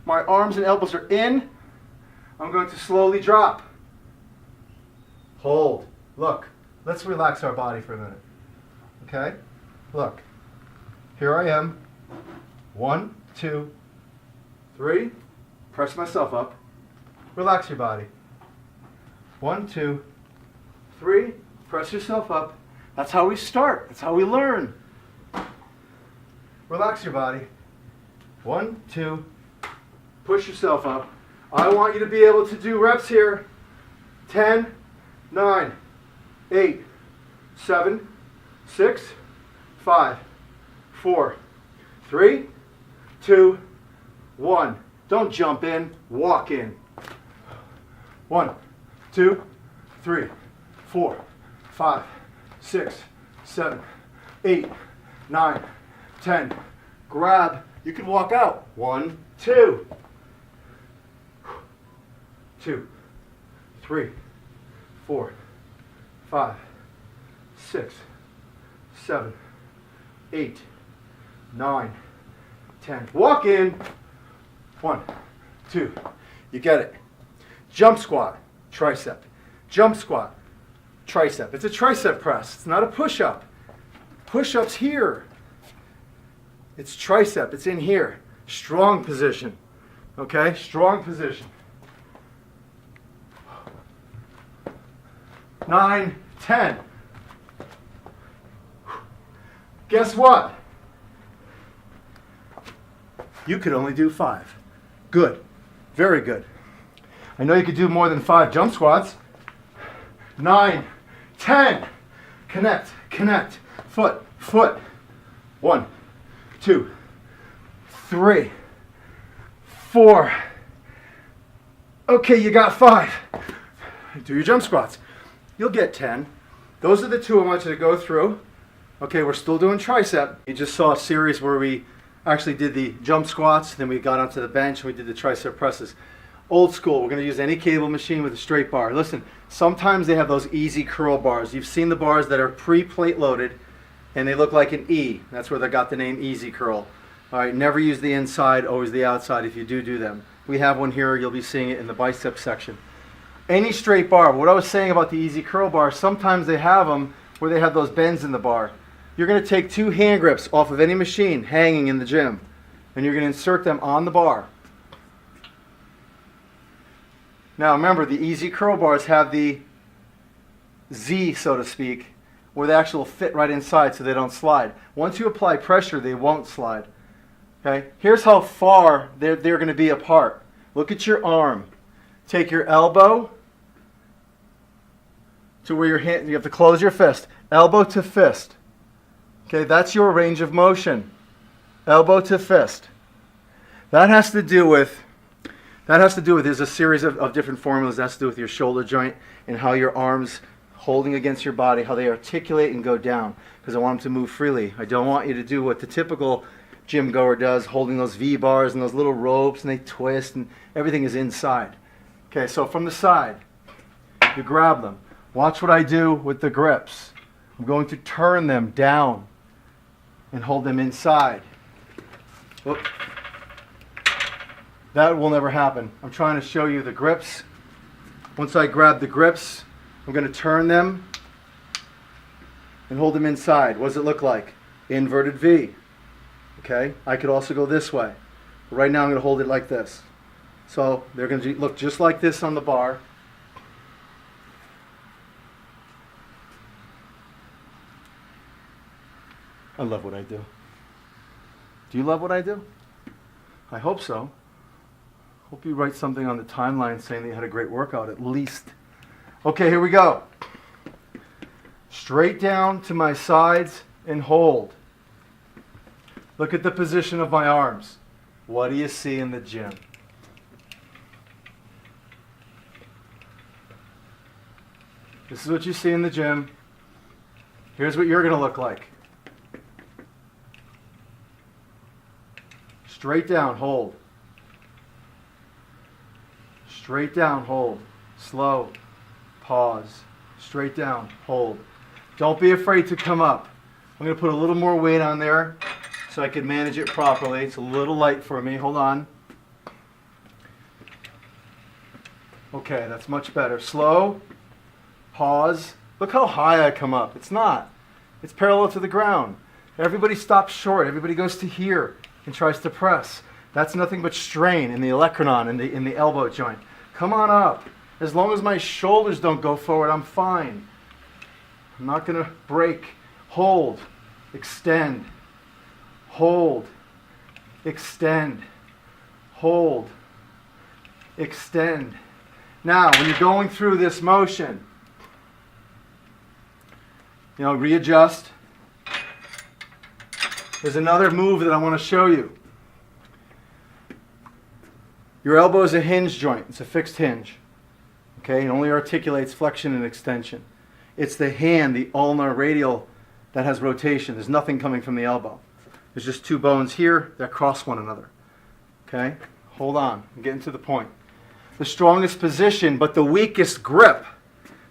My arms and elbows are in. I'm going to slowly drop. Hold. Look. Let's relax our body for a minute. Okay? Look. Here I am. 1, 2, 3. Press myself up. Relax your body. 1, 2, 3. Press yourself up. That's how we start. That's how we learn. Relax your body. 1, 2. Push yourself up. I want you to be able to do reps here. 10, 9, 8, 7, 6, 5, 4, 3, 2, 1. Don't jump in, walk in. 1, 2, 3, 4, 5, 6, 7, 8, 9, 10. Grab. You can walk out. 1, 2. 2, 3, 4, 5, 6, 7, 8, 9, 10. Walk in. 1, 2. You get it. Jump squat, tricep. Jump squat, tricep. It's a tricep press. It's not a push-up. Push-up's here. It's tricep. It's in here. Strong position. Okay? Strong position. 9, 10. Guess what? You could only do 5. Good. Very good. I know you could do more than 5 jump squats. 9, 10. Connect, connect. Foot, foot. 1, 2, 3, 4. Okay, you got 5. Do your jump squats. You'll get 10. Those are the 2 I want you to go through. Okay, we're still doing tricep. You just saw a series where we actually did the jump squats, then we got onto the bench and we did the tricep presses. Old school, we're going to use any cable machine with a straight bar. Listen, sometimes they have those easy curl bars. You've seen the bars that are pre-plate loaded and they look like an E. That's where they got the name Easy Curl. All right, never use the inside, always the outside if you do them. We have one here, you'll be seeing it in the bicep section. Any straight bar. What I was saying about the Easy Curl bar, sometimes they have them where they have those bends in the bar. You're going to take 2 hand grips off of any machine hanging in the gym and you're going to insert them on the bar. Now remember, the Easy Curl bars have the Z, so to speak, where they actually fit right inside so they don't slide. Once you apply pressure, they won't slide. Okay? Here's how far they're going to be apart. Look at your arm. Take your elbow to where your hand, you have to close your fist. Elbow to fist. Okay, that's your range of motion. Elbow to fist. That has to do with, there's a series of different formulas. That has to do with your shoulder joint and how your arms holding against your body, how they articulate and go down. Because I want them to move freely. I don't want you to do what the typical gym goer does, holding those V bars and those little ropes and they twist and everything is inside. Okay, so from the side, you grab them. Watch what I do with the grips. I'm going to turn them down and hold them inside. Whoop. That will never happen. I'm trying to show you the grips. Once I grab the grips, I'm going to turn them and hold them inside. What does it look like? Inverted V. Okay, I could also go this way. But right now I'm going to hold it like this. So they're going to look just like this on the bar. I love what I do. Do you love what I do? I hope so. Hope you write something on the timeline saying that you had a great workout at least. Okay, here we go. Straight down to my sides and hold. Look at the position of my arms. What do you see in the gym? This is what you see in the gym. Here's what you're going to look like. Straight down, hold. Straight down, hold. Slow. Pause. Straight down, hold. Don't be afraid to come up. I'm going to put a little more weight on there so I can manage it properly. It's a little light for me. Hold on. Okay, that's much better. Slow. Pause. Look how high I come up. It's not. It's parallel to the ground. Everybody stops short. Everybody goes to here and tries to press. That's nothing but strain in the olecranon, in the elbow joint. Come on up. As long as my shoulders don't go forward, I'm fine. I'm not going to break. Hold. Extend. Hold. Extend. Hold. Extend. Now, when you're going through this motion, readjust. There's another move that I want to show you. Your elbow is a hinge joint. It's a fixed hinge. Okay, it only articulates flexion and extension. It's the hand, the ulnar radial, that has rotation. There's nothing coming from the elbow. There's just 2 bones here that cross one another. Okay, hold on. I'm getting to the point. The strongest position, but the weakest grip,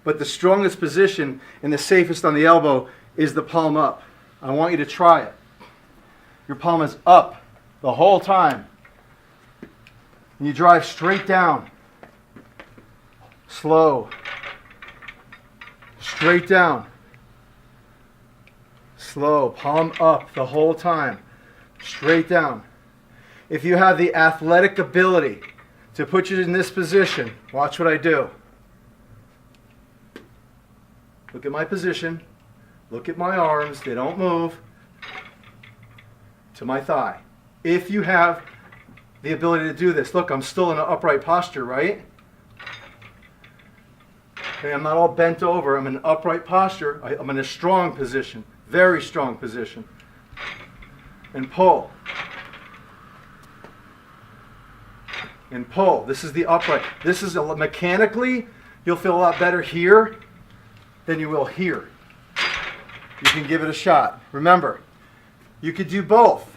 but the strongest position and the safest on the elbow is the palm up. I want you to try it. Your palm is up the whole time. And you drive straight down. Slow. Straight down. Slow. Palm up the whole time. Straight down. If you have the athletic ability to put you in this position, watch what I do. Look at my position. Look at my arms. They don't move. To my thigh. If you have the ability to do this. Look, I'm still in an upright posture, right? Okay, I'm not all bent over. I'm in an upright posture. I'm in a strong position. Very strong position. And pull. And pull. This is the upright. This is mechanically, you'll feel a lot better here than you will here. You can give it a shot. Remember, you could do both.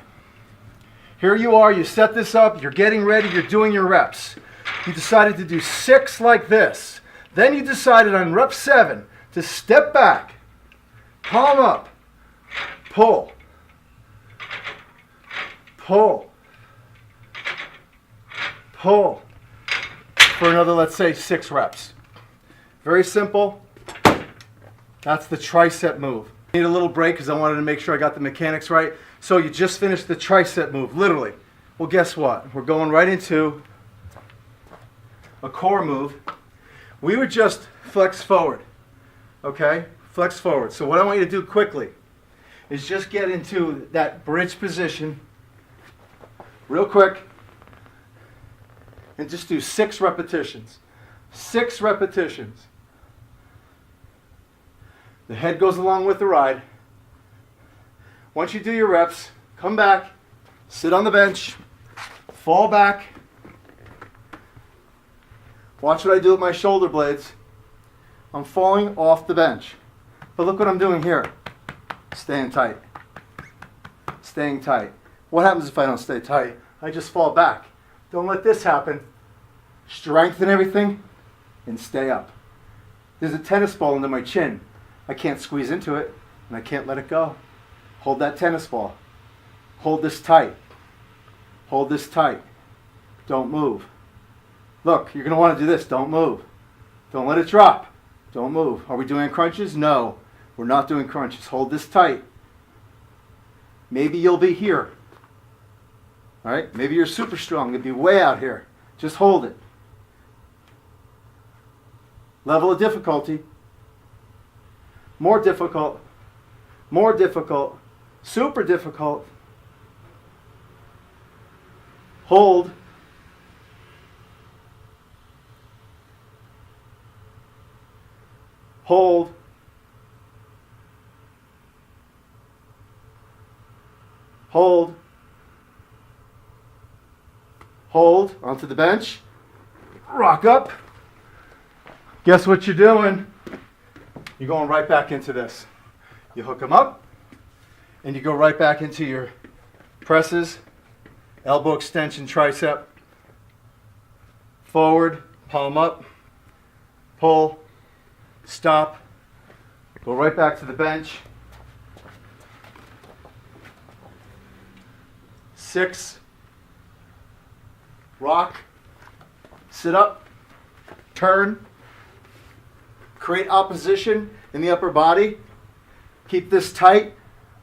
Here you are, you set this up, you're getting ready, you're doing your reps. You decided to do 6 like this. Then you decided on rep 7 to step back, palm up, pull, pull, pull, for another, let's say, 6 reps. Very simple. That's the tricep move. I need a little break because I wanted to make sure I got the mechanics right. So you just finished the tricep move, literally. Well, guess what? We're going right into a core move. We would just flex forward, okay? Flex forward. So what I want you to do quickly is just get into that bridge position real quick and just do 6 repetitions. 6 repetitions. The head goes along with the ride. Once you do your reps, come back, sit on the bench, fall back. Watch what I do with my shoulder blades. I'm falling off the bench. But look what I'm doing here. Staying tight. Staying tight. What happens if I don't stay tight? I just fall back. Don't let this happen. Strengthen everything and stay up. There's a tennis ball under my chin. I can't squeeze into it, and I can't let it go. Hold that tennis ball. Hold this tight. Hold this tight. Don't move. Look, you're going to want to do this. Don't move. Don't let it drop. Don't move. Are we doing crunches? No, we're not doing crunches. Hold this tight. Maybe you'll be here. All right? Maybe you're super strong. You'll be way out here. Just hold it. Level of difficulty. More difficult, more difficult, super difficult. Hold. Hold. Hold. Hold onto the bench. Rock up. Guess what you're doing? You're going right back into this. You hook them up, and you go right back into your presses, elbow extension, tricep, forward, palm up, pull, stop, go right back to the bench. 6, rock, sit up, turn, create opposition in the upper body. Keep this tight,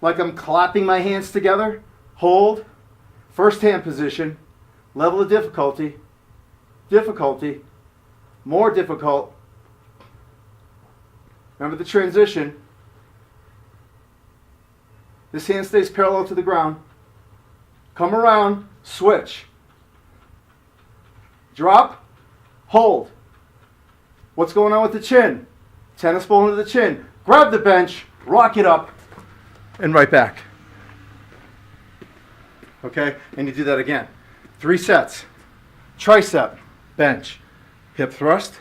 like I'm clapping my hands together. Hold. First hand position. Level of difficulty. Difficulty. More difficult. Remember the transition. This hand stays parallel to the ground. Come around. Switch. Drop. Hold. What's going on with the chin? Tennis ball into the chin. Grab the bench, rock it up, and right back. Okay? And you do that again. 3 sets. Tricep, bench, hip thrust,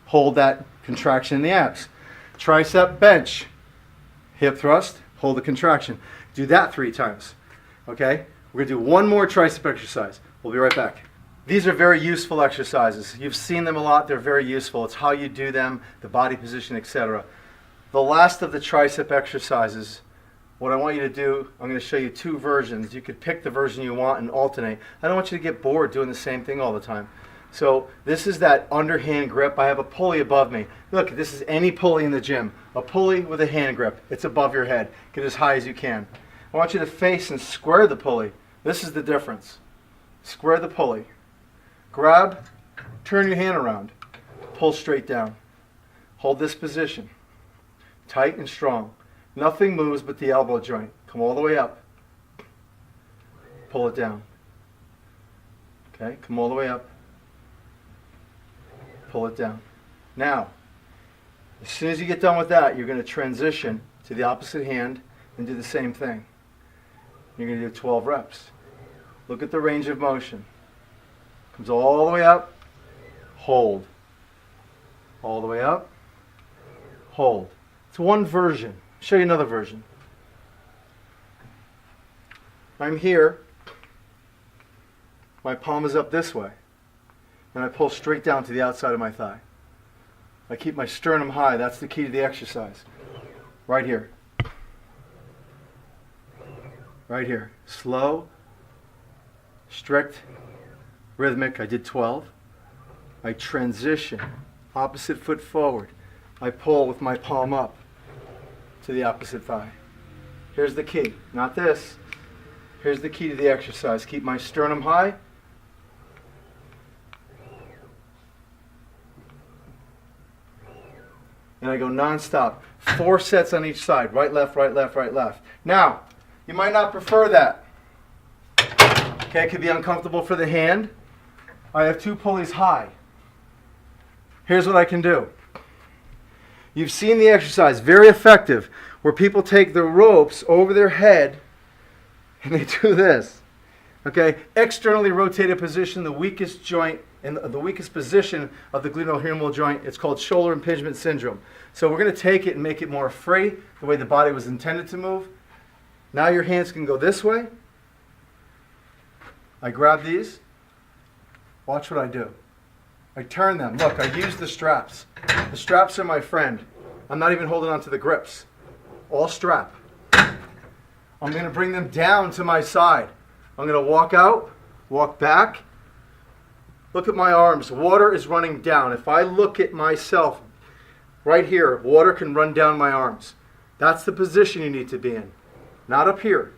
hold that contraction in the abs. Tricep, bench, hip thrust, hold the contraction. Do that 3 times. Okay? We're going to do one more tricep exercise. We'll be right back. These are very useful exercises. You've seen them a lot. They're very useful. It's how you do them, the body position, etc. The last of the tricep exercises what I want you to do, I'm going to show you two versions. You could pick the version you want and alternate. I don't want you to get bored doing the same thing all the time. So this is that underhand grip. I have a pulley above me. Look, this is any pulley in the gym. A pulley with a hand grip. It's above your head. Get as high as you can. I want you to face and square the pulley. This is the difference. Square the pulley. Grab, turn your hand around. Pull straight down. Hold this position. Tight and strong. Nothing moves but the elbow joint. Come all the way up. Pull it down. Okay, come all the way up. Pull it down. Now, as soon as you get done with that, you're going to transition to the opposite hand and do the same thing. You're going to do 12 reps. Look at the range of motion. Comes all the way up. Hold. All the way up. Hold. It's one version. I'll show you another version. I'm here. My palm is up this way. And I pull straight down to the outside of my thigh. I keep my sternum high. That's the key to the exercise. Right here. Right here. Slow, strict, rhythmic. I did 12. I transition. Opposite foot forward. I pull with my palm up to the opposite thigh. Here's the key. Not this. Here's the key to the exercise. Keep my sternum high. And I go non-stop. 4 sets on each side. Right, left, right, left, right, left. Now, you might not prefer that. Okay, it could be uncomfortable for the hand. I have 2 pulleys high. Here's what I can do. You've seen the exercise, very effective, where people take the ropes over their head and they do this. Okay, externally rotated position, the weakest joint and the weakest position of the glenohumeral joint. It's called shoulder impingement syndrome. So we're going to take it and make it more free, the way the body was intended to move. Now your hands can go this way. I grab these. Watch what I do. I turn them. Look, I use the straps. The straps are my friend. I'm not even holding on to the grips. All strap. I'm going to bring them down to my side. I'm going to walk out, walk back. Look at my arms. Water is running down. If I look at myself right here, water can run down my arms. That's the position you need to be in. Not up here.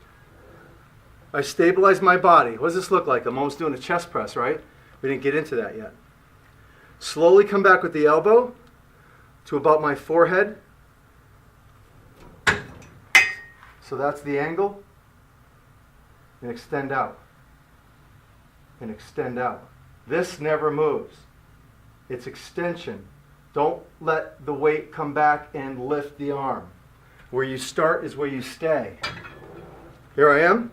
I stabilize my body. What does this look like? I'm almost doing a chest press, right? We didn't get into that yet. Slowly come back with the elbow to about my forehead. So that's the angle. And extend out. And extend out. This never moves. It's extension. Don't let the weight come back and lift the arm. Where you start is where you stay. Here I am.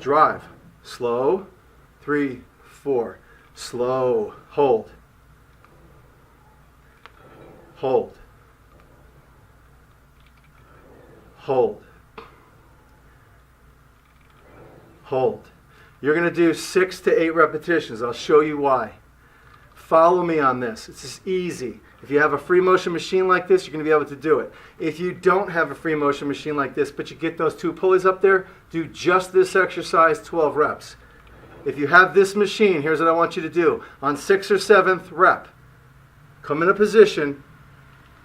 Drive. Slow. 3, 4. Slow. Hold. Hold. Hold. Hold. You're going to do 6 to 8 repetitions. I'll show you why. Follow me on this. It's just easy. If you have a free motion machine like this, you're going to be able to do it. If you don't have a free motion machine like this, but you get those 2 pulleys up there, do just this exercise, 12 reps. If you have this machine, here's what I want you to do. On 6th or 7th rep, come in a position,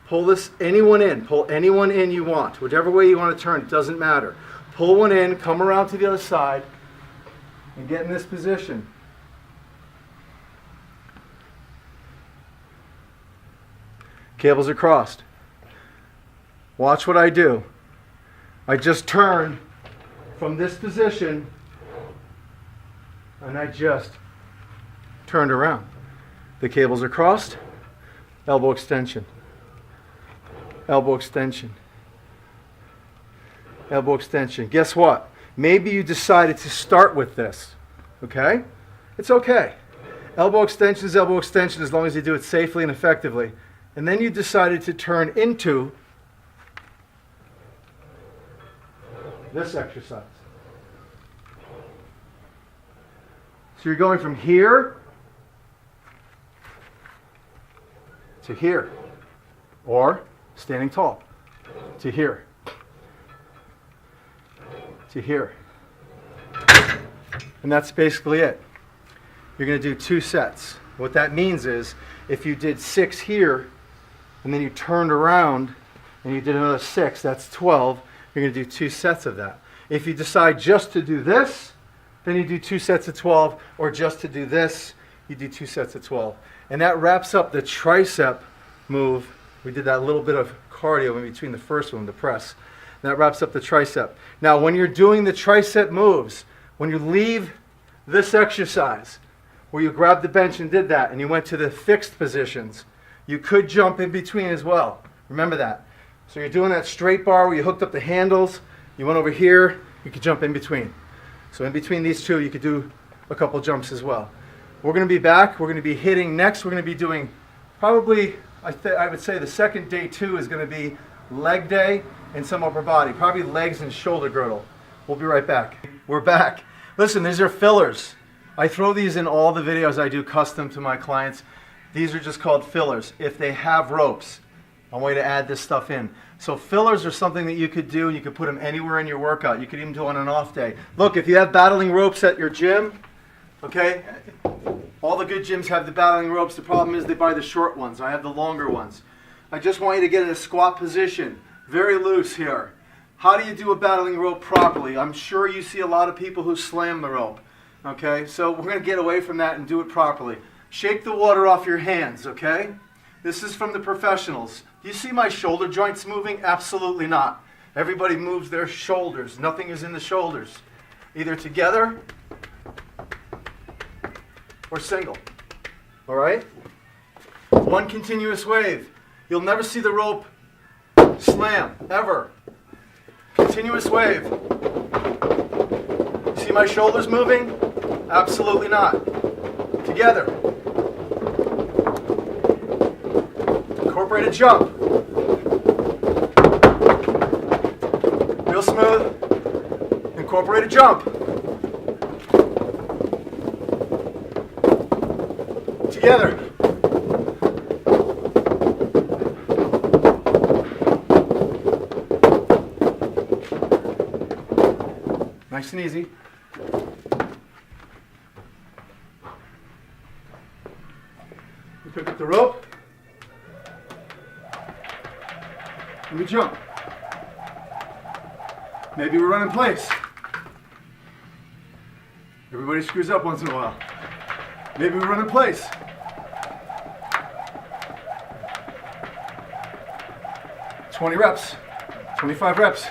pull anyone in you want. Whichever way you want to turn, it doesn't matter. Pull one in, come around to the other side, and get in this position. Cables are crossed. Watch what I do. I just turn from this position and I just turned around. The cables are crossed. Elbow extension. Elbow extension. Elbow extension. Guess what? Maybe you decided to start with this. Okay? It's okay. Elbow extension is elbow extension as long as you do it safely and effectively. And then you decided to turn into this exercise. So you're going from here to here, or standing tall to here. to here. And that's basically it. You're going to do 2 sets. What that means is if you did 6 here and then you turned around and you did another 6, that's 12. You're going to do 2 sets of that. If you decide just to do this, then you do 2 sets of 12, or just to do this, you do 2 sets of 12. And that wraps up the tricep move. We did that little bit of cardio in between the first one, the press. That wraps up the tricep. Now, when you're doing the tricep moves, when you leave this exercise, where you grabbed the bench and did that, and you went to the fixed positions, you could jump in between as well. Remember that. So you're doing that straight bar where you hooked up the handles, you went over here, you could jump in between. So in between these two, you could do a couple jumps as well. We're going to be back. We're going to be hitting next. We're going to be doing probably, I would say the second day 2 is going to be leg day and some upper body, probably legs and shoulder girdle. We'll be right back. We're back. Listen, these are fillers. I throw these in all the videos I do custom to my clients. These are just called fillers. If they have ropes, I want you to add this stuff in. So fillers are something that you could do, and you could put them anywhere in your workout. You could even do on an off day. Look, if you have battling ropes at your gym, okay, all the good gyms have the battling ropes. The problem is they buy the short ones. I have the longer ones. I just want you to get in a squat position, very loose here. How do you do a battling rope properly? I'm sure you see a lot of people who slam the rope. Okay, so we're going to get away from that and do it properly. Shake the water off your hands, okay? This is from the professionals. Do you see my shoulder joints moving? Absolutely not. Everybody moves their shoulders. Nothing is in the shoulders. Either together or single. All right? One continuous wave. You'll never see the rope slam, ever. Continuous wave. See my shoulders moving? Absolutely not. Together. Incorporate a jump. Real smooth. Incorporate a jump. Together. Nice and easy. We pick up the rope. And we jump. Maybe we run in place. Everybody screws up once in a while. Maybe we run in place. "20 reps, 25 reps.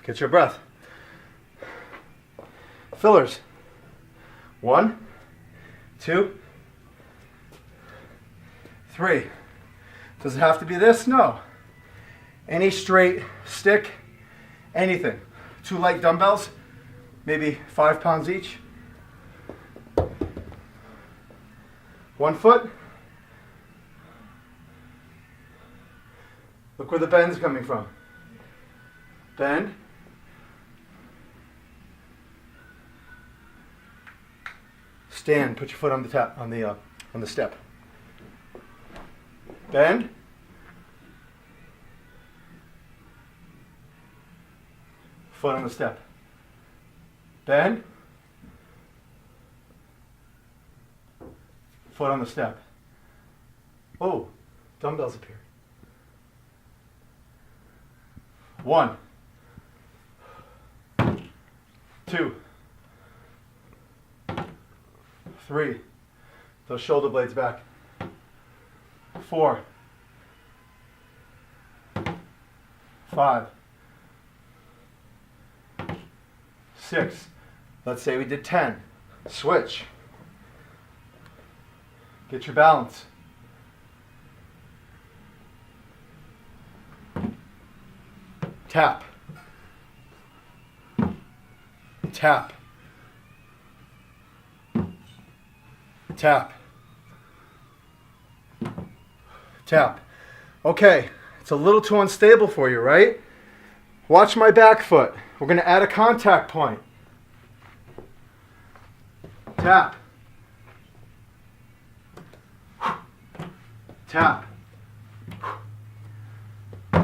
Get your breath. Fillers. 1, 2, 3. Does it have to be this? No. Any straight stick, anything. 2 light dumbbells, maybe 5 pounds each. 1 foot. Look where the bend's coming from. Bend. Stand. Put your foot on the tap on the step. Bend. Foot on the step. Bend. Foot on the step. Oh, dumbbells appear. 1, 2, 3. Those shoulder blades back. 4, 5, 6. Let's say we did 10. Switch. Get your balance. Tap. Tap. Tap. Tap. Okay, it's a little too unstable for you, right? Watch my back foot. We're going to add a contact point. Tap. Tap.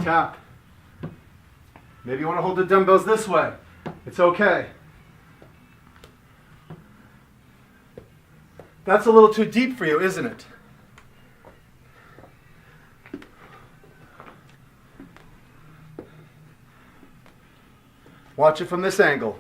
Tap. Maybe you want to hold the dumbbells this way. It's okay. That's a little too deep for you, isn't it? Watch it from this angle.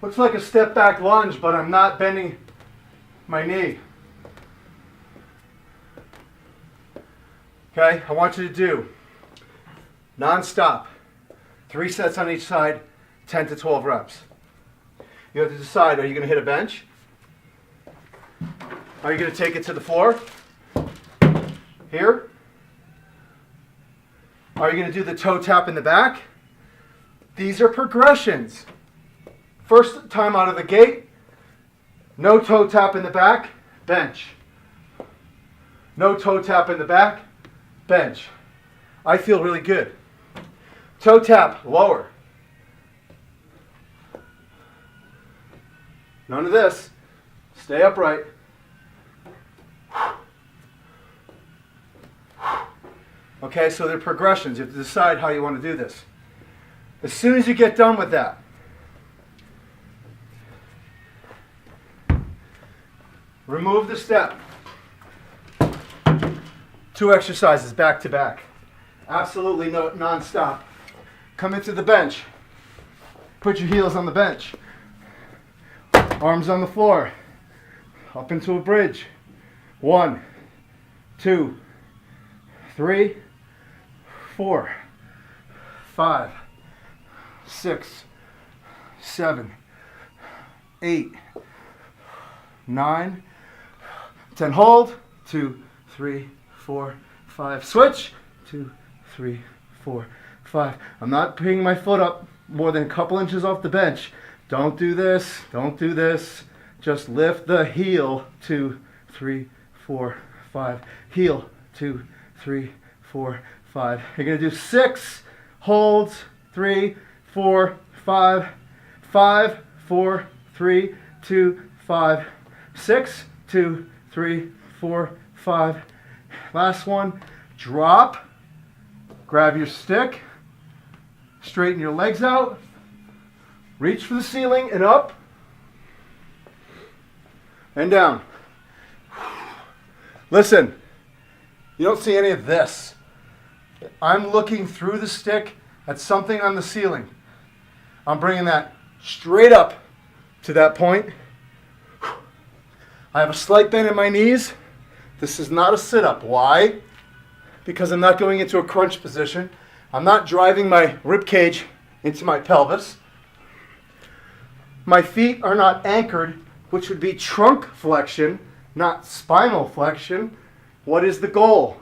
Looks like a step back lunge, but I'm not bending my knee. Okay, I want you to do non-stop, 3 sets on each side, 10 to 12 reps. You have to decide, are you going to hit a bench? Are you going to take it to the floor? Here? Are you going to do the toe tap in the back? These are progressions. First time out of the gate, no toe tap in the back, bench. No toe tap in the back, bench. I feel really good. Toe tap, lower. None of this. Stay upright. Okay, so they're progressions. You have to decide how you want to do this. As soon as you get done with that, remove the step. 2 exercises back to back. Absolutely no non-stop. Come into the bench. Put your heels on the bench. Arms on the floor. Up into a bridge. 1, 2, 3, 4, 5, 6, 7, 8, 9, 10. Hold. 2, 3, 4, 5. Switch. 2, 3, 4, 5. I'm not picking my foot up more than a couple inches off the bench. Don't do this. Don't do this. Just lift the heel. 2, 3, 4, 5. Heel. 2, 3, 4, 5. You're going to do 6 holds. 3, 4, 5. 5, 4, 3, 2, 5. 6, 2, 3, 4, 5. Last one. Drop. Grab your stick. Straighten your legs out. Reach for the ceiling and up. And down. Listen, you don't see any of this. I'm looking through the stick at something on the ceiling. I'm bringing that straight up to that point. I have a slight bend in my knees. This is not a sit-up. Why? Because I'm not going into a crunch position. I'm not driving my rib cage into my pelvis. My feet are not anchored, which would be trunk flexion, not spinal flexion. What is the goal?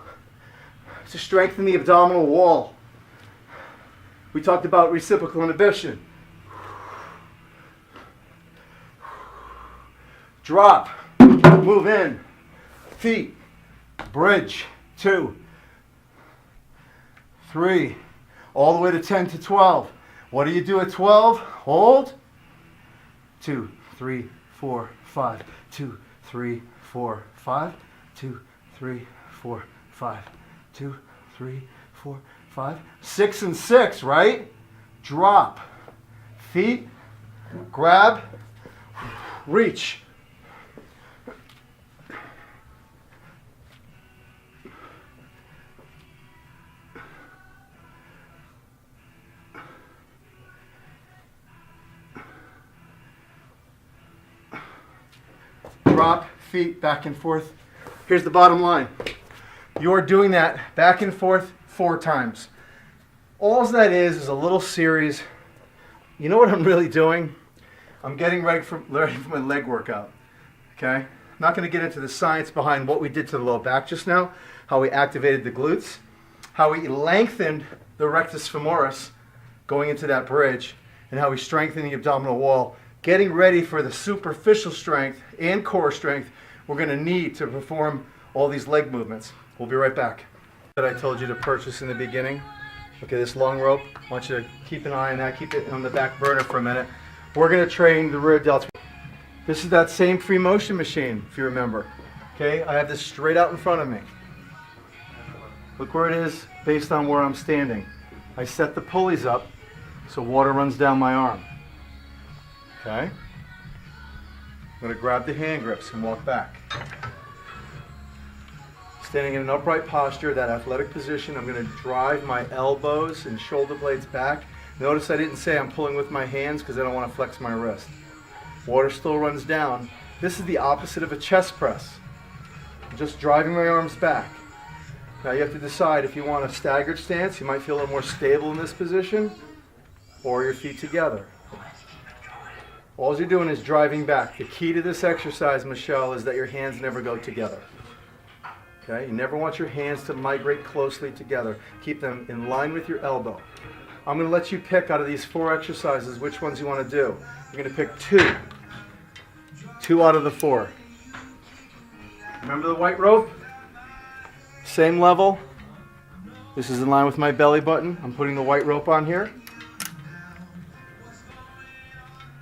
To strengthen the abdominal wall. We talked about reciprocal inhibition. Drop. Move in. Feet. Bridge. 2, 3. All the way to 10 to 12. What do you do at 12? Hold. 2, 3, 4, 5. 2, 3, 4, 5. 2, 3, 4, 5. 2, 3, 4, 5. 6 and 6, right? Drop. Feet. Grab. Reach. Drop, feet, back and forth. Here's the bottom line. You're doing that back and forth 4 times. All that is a little series. You know what I'm really doing? I'm getting ready for my leg workout. Okay? I'm not going to get into the science behind what we did to the low back just now, how we activated the glutes, how we lengthened the rectus femoris going into that bridge, and how we strengthened the abdominal wall. Getting ready for the superficial strength and core strength we're going to need to perform all these leg movements. We'll be right back. That I told you to purchase in the beginning. Okay, this long rope, I want you to keep an eye on that, keep it on the back burner for a minute. We're going to train the rear delts. This is that same free motion machine, if you remember. Okay, I have this straight out in front of me. Look where it is based on where I'm standing. I set the pulleys up so water runs down my arm. Okay? I'm going to grab the hand grips and walk back. Standing in an upright posture, that athletic position, I'm going to drive my elbows and shoulder blades back. Notice I didn't say I'm pulling with my hands because I don't want to flex my wrist. Water still runs down. This is the opposite of a chest press. I'm just driving my arms back. Now you have to decide if you want a staggered stance, you might feel a little more stable in this position, or your feet together. All you're doing is driving back. The key to this exercise, Michelle, is that your hands never go together. Okay? You never want your hands to migrate closely together. Keep them in line with your elbow. I'm going to let you pick out of these 4 exercises which ones you want to do. You're going to pick 2. 2 out of the 4. Remember the white rope? Same level. This is in line with my belly button. I'm putting the white rope on here.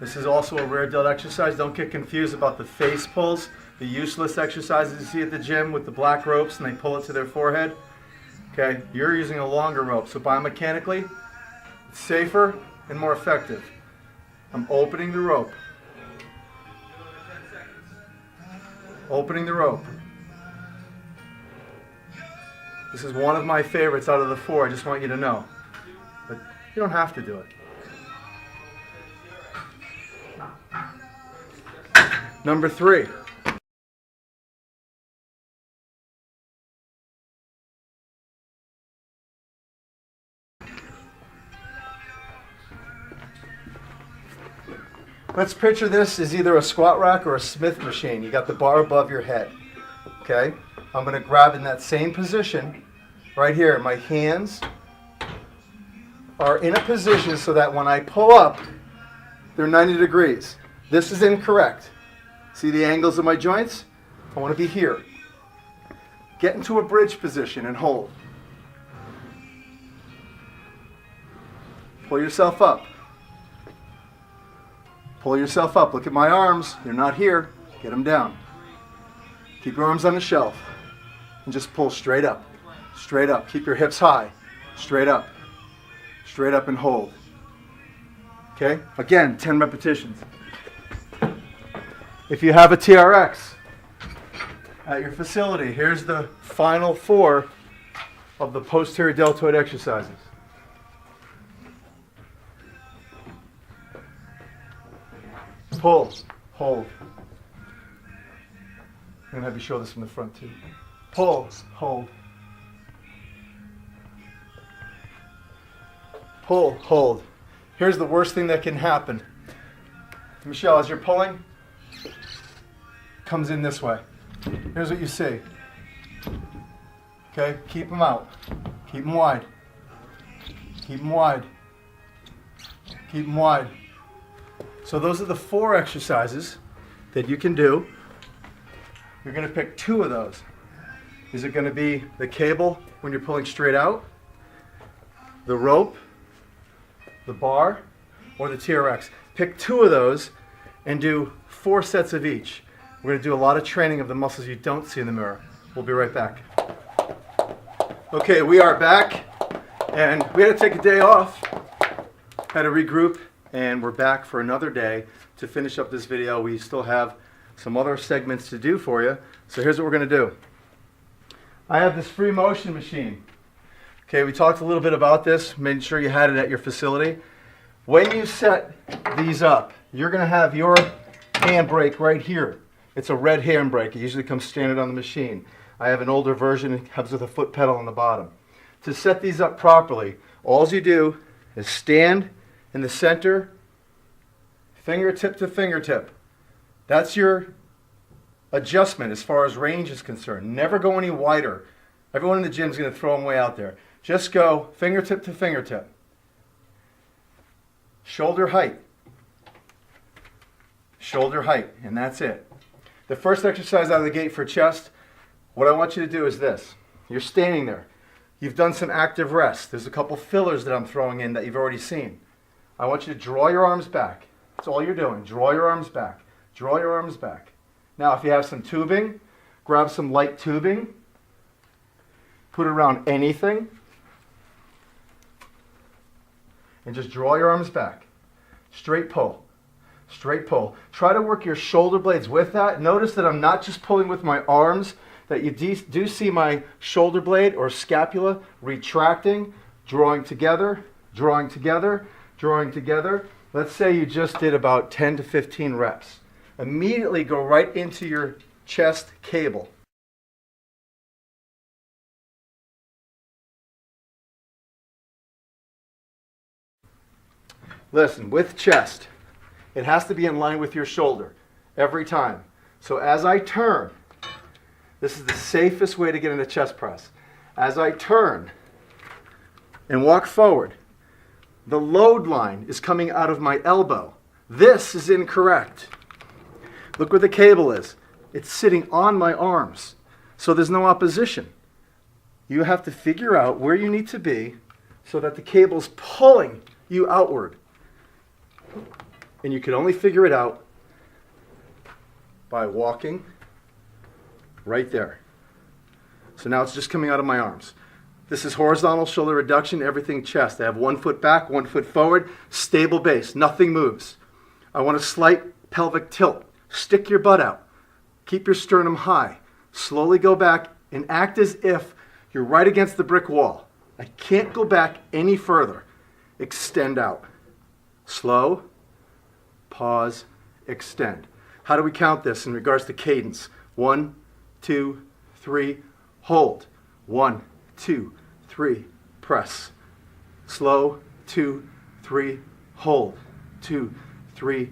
This is also a rear delt exercise. Don't get confused about the face pulls, the useless exercises you see at the gym with the black ropes and they pull it to their forehead. Okay, you're using a longer rope, so biomechanically, it's safer and more effective. I'm opening the rope. Opening the rope. This is one of my favorites out of the 4, I just want you to know. But you don't have to do it. Number 3. Let's picture this as either a squat rack or a Smith machine. You got the bar above your head. Okay? I'm going to grab in that same position right here. My hands are in a position so that when I pull up, they're 90 degrees. This is incorrect. See the angles of my joints? I want to be here. Get into a bridge position and hold. Pull yourself up. Pull yourself up. Look at my arms. They're not here. Get them down. Keep your arms on the shelf. And just pull straight up. Straight up. Keep your hips high. Straight up. Straight up and hold. Okay? Again, 10 repetitions. If you have a TRX at your facility, here's the final 4 of the posterior deltoid exercises. Pull, hold. I'm going to have you show this from the front too. Pull, hold. Pull, hold. Here's the worst thing that can happen. Michelle, as you're pulling, comes in this way. Here's what you see. Okay, keep them out. Keep them wide. Keep them wide. Keep them wide. So those are the 4 exercises that you can do. You're going to pick 2 of those. Is it going to be the cable when you're pulling straight out, the rope, the bar, or the TRX? Pick 2 of those and do 4 sets of each. We're going to do a lot of training of the muscles you don't see in the mirror. We'll be right back. Okay, we are back, and we had to take a day off, had to regroup, and we're back for another day to finish up this video. We still have some other segments to do for you, so here's what we're going to do. I have this free motion machine. Okay, we talked a little bit about this, made sure you had it at your facility. When you set these up, you're going to have your handbrake right here. It's a red handbrake. It usually comes standard on the machine. I have an older version. It comes with a foot pedal on the bottom. To set these up properly, all you do is stand in the center, fingertip to fingertip. That's your adjustment as far as range is concerned. Never go any wider. Everyone in the gym is going to throw them way out there. Just go fingertip to fingertip. Shoulder height. Shoulder height, and that's it. The first exercise out of the gate for chest, what I want you to do is this. You're standing there. You've done some active rest. There's a couple fillers that I'm throwing in that you've already seen. I want you to draw your arms back. That's all you're doing. Draw your arms back. Draw your arms back. Now, if you have some tubing, grab some light tubing. Put it around anything. And just draw your arms back. Straight pull. Straight pull. Try to work your shoulder blades with that. Notice that I'm not just pulling with my arms, that you do see my shoulder blade or scapula retracting, drawing together, drawing together, drawing together. Let's say you just did about 10 to 15 reps. Immediately go right into your chest cable. Listen, with chest, it has to be in line with your shoulder every time. So as I turn, this is the safest way to get into chest press. As I turn and walk forward, the load line is coming out of my elbow. This is incorrect. Look where the cable is. It's sitting on my arms. So there's no opposition. You have to figure out where you need to be so that the cable's pulling you outward. And you can only figure it out by walking right there. So now it's just coming out of my arms. This is horizontal shoulder reduction, everything chest. I have 1 foot back, 1 foot forward, stable base, nothing moves. I want a slight pelvic tilt. Stick your butt out. Keep your sternum high. Slowly go back and act as if you're right against the brick wall. I can't go back any further. Extend out. Slow, pause, extend. How do we count this in regards to cadence? 1, 2, 3, hold. 1, 2, 3, press. Slow, 2, 3, hold. 2, 3,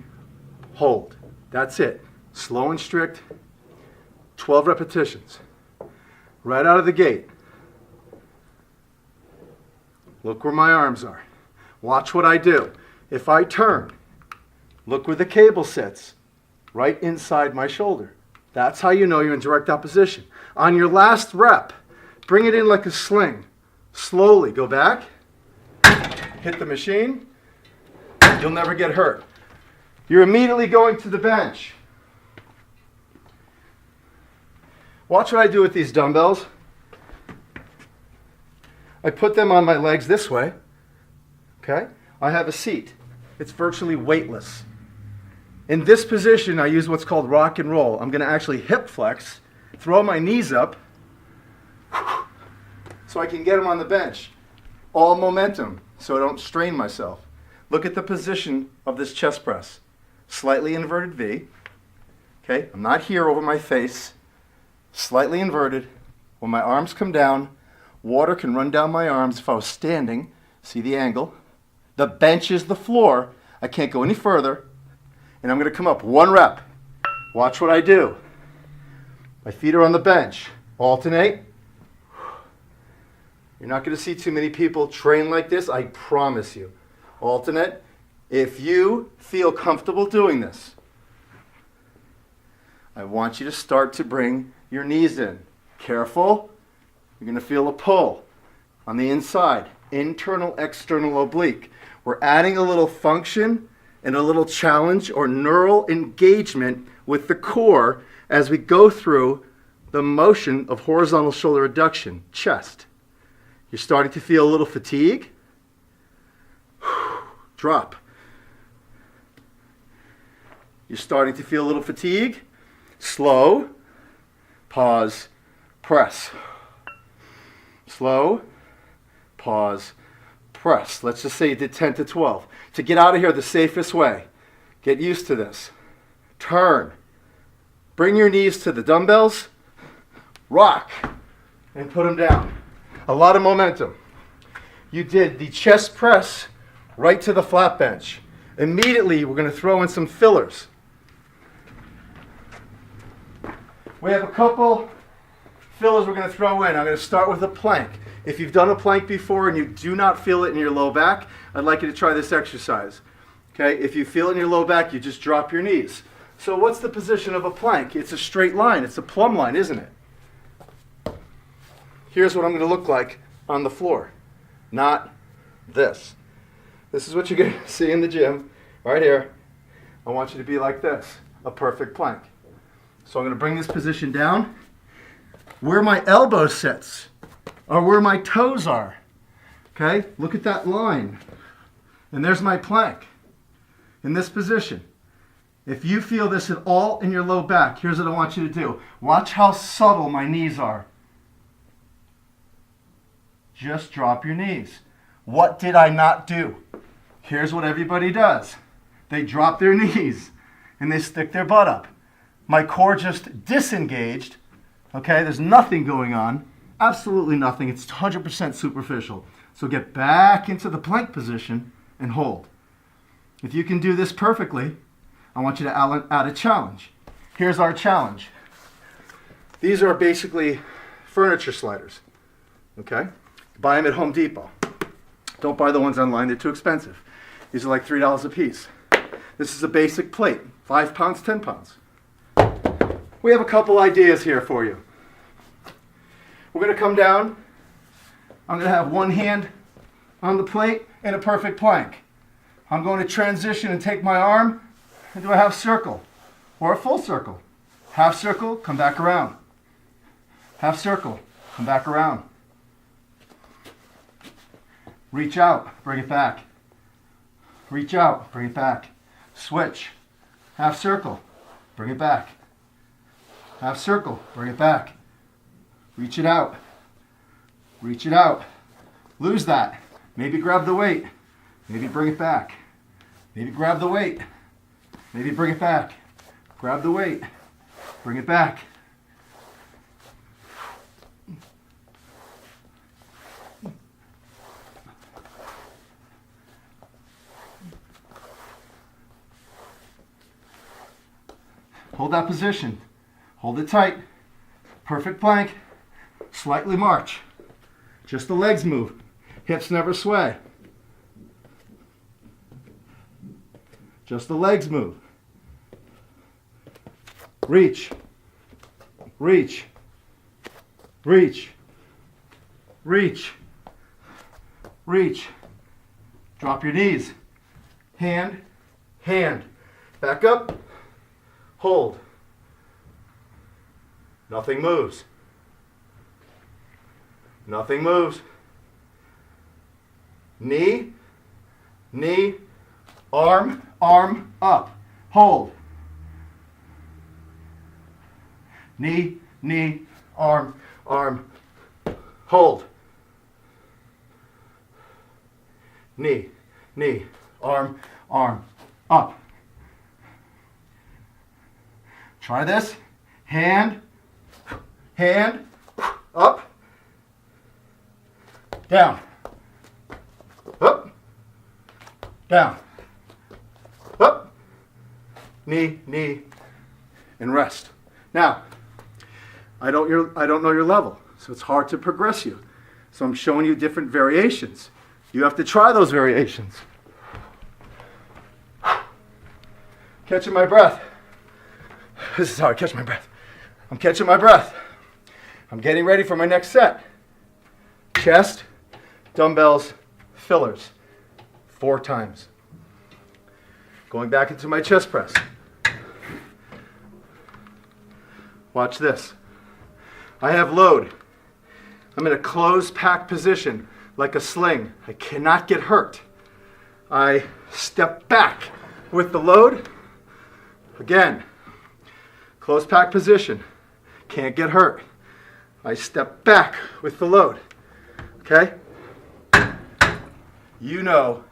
hold. That's it. Slow and strict, 12 repetitions. Right out of the gate. Look where my arms are. Watch what I do. If I turn, look where the cable sits, right inside my shoulder. That's how you know you're in direct opposition. On your last rep, bring it in like a sling. Slowly go back, hit the machine. You'll never get hurt. You're immediately going to the bench. Watch what I do with these dumbbells. I put them on my legs this way. Okay? I have a seat. It's virtually weightless. In this position, I use what's called rock and roll. I'm going to actually hip flex, throw my knees up, so I can get them on the bench. All momentum, so I don't strain myself. Look at the position of this chest press. Slightly inverted V. Okay? I'm not here over my face. Slightly inverted. When my arms come down, water can run down my arms if I was standing. See the angle? The bench is the floor. I can't go any further. And I'm going to come up 1 rep. Watch what I do. My feet are on the bench. Alternate. You're not going to see too many people train like this, I promise you. Alternate. If you feel comfortable doing this, I want you to start to bring your knees in. Careful. You're going to feel a pull on the inside. Internal, external oblique. We're adding a little function and a little challenge or neural engagement with the core as we go through the motion of horizontal shoulder reduction, chest. You're starting to feel a little fatigue. Drop. You're starting to feel a little fatigue. Slow. Pause. Press. Slow. Pause. Press. Let's just say you did 10 to 12. To get out of here the safest way, get used to this. Turn. Bring your knees to the dumbbells. Rock. And put them down. A lot of momentum. You did the chest press right to the flat bench. Immediately, we're going to throw in some fillers. We have a couple fillers we're going to throw in. I'm going to start with a plank. If you've done a plank before and you do not feel it in your low back, I'd like you to try this exercise. Okay? If you feel it in your low back, you just drop your knees. So what's the position of a plank? It's a straight line. It's a plumb line, isn't it? Here's what I'm going to look like on the floor, not this. This is what you're going to see in the gym right here. I want you to be like this, a perfect plank. So I'm going to bring this position down. Where my elbow sits or where my toes are. Okay, look at that line. And there's my plank in this position. If you feel this at all in your low back, here's what I want you to do. Watch how subtle my knees are. Just drop your knees. What did I not do? Here's what everybody does. They drop their knees and they stick their butt up. My core just disengaged. Okay, there's nothing going on. Absolutely nothing. It's 100% superficial. So get back into the plank position and hold. If you can do this perfectly, I want you to add a challenge. Here's our challenge. These are basically furniture sliders. Okay? Buy them at Home Depot. Don't buy the ones online, they're too expensive. These are like $3 a piece. This is a basic plate, 5 pounds, 10 pounds. We have a couple ideas here for you. We're going to come down. I'm going to have one hand on the plate in a perfect plank. I'm going to transition and take my arm and do a half circle or a full circle. Half circle, come back around. Half circle, come back around. Reach out, bring it back. Reach out, bring it back. Switch. Half circle, bring it back. Half circle, bring it back. Reach it out. Reach it out. Lose that. Maybe grab the weight. Maybe bring it back. Maybe grab the weight. Maybe bring it back. Grab the weight. Bring it back. Hold that position. Hold it tight. Perfect plank. Slightly march. Just the legs move. Hips never sway. Just the legs move. Reach. Reach. Reach. Reach. Reach. Drop your knees. Hand. Hand. Back up. Hold. Nothing moves. Nothing moves. Knee, knee, arm, arm, up. Hold. Knee, knee, arm, arm, hold. Knee, knee, arm, arm, up. Try this. Hand, hand, up, down, up, down, up, knee, knee, and rest. Now, I don't know your level, so it's hard to progress you. So I'm showing you different variations. You have to try those variations. Catching my breath. This is how I catch my breath. I'm catching my breath. I'm getting ready for my next set. Chest, dumbbells, fillers. 4 times. Going back into my chest press. Watch this. I have load. I'm in a closed packed position like a sling. I cannot get hurt. I step back with the load. Again, closed packed position. Can't get hurt. I step back with the load. Okay? You know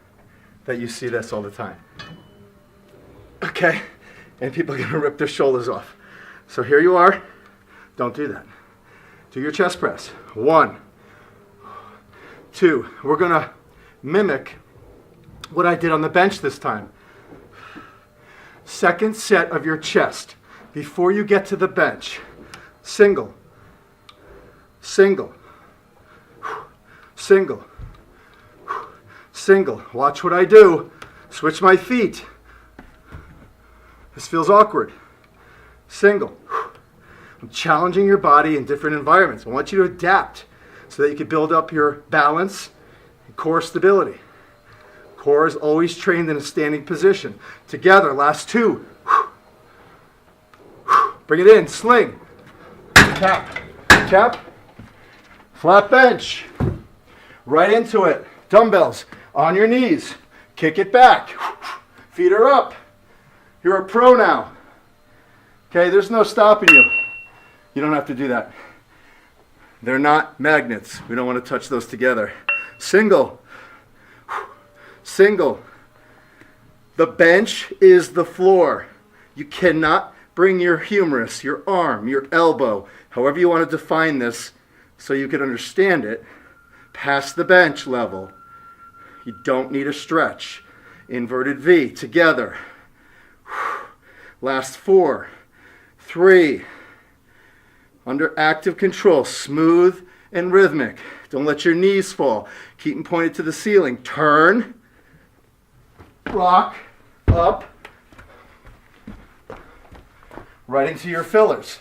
that you see this all the time. Okay? And people are going to rip their shoulders off. So here you are. Don't do that. Do your chest press. 1, 2. We're going to mimic what I did on the bench this time. Second set of your chest. Before you get to the bench. Single. Single. Single. Single. Watch what I do. Switch my feet. This feels awkward. Single. I'm challenging your body in different environments. I want you to adapt so that you can build up your balance and core stability. Core is always trained in a standing position. Together, last 2. Bring it in, sling. Tap, tap. Flat bench. Right into it. Dumbbells on your knees. Kick it back. Feet are up. You're a pro now. Okay, there's no stopping you. You don't have to do that. They're not magnets. We don't want to touch those together. Single. Single. The bench is the floor. You cannot bring your humerus, your arm, your elbow, however you want to define this so you can understand it, past the bench level. You don't need a stretch. Inverted V, together. Last 4, 3. Under active control, smooth and rhythmic. Don't let your knees fall. Keep them pointed to the ceiling. Turn, rock, up, right into your fillers.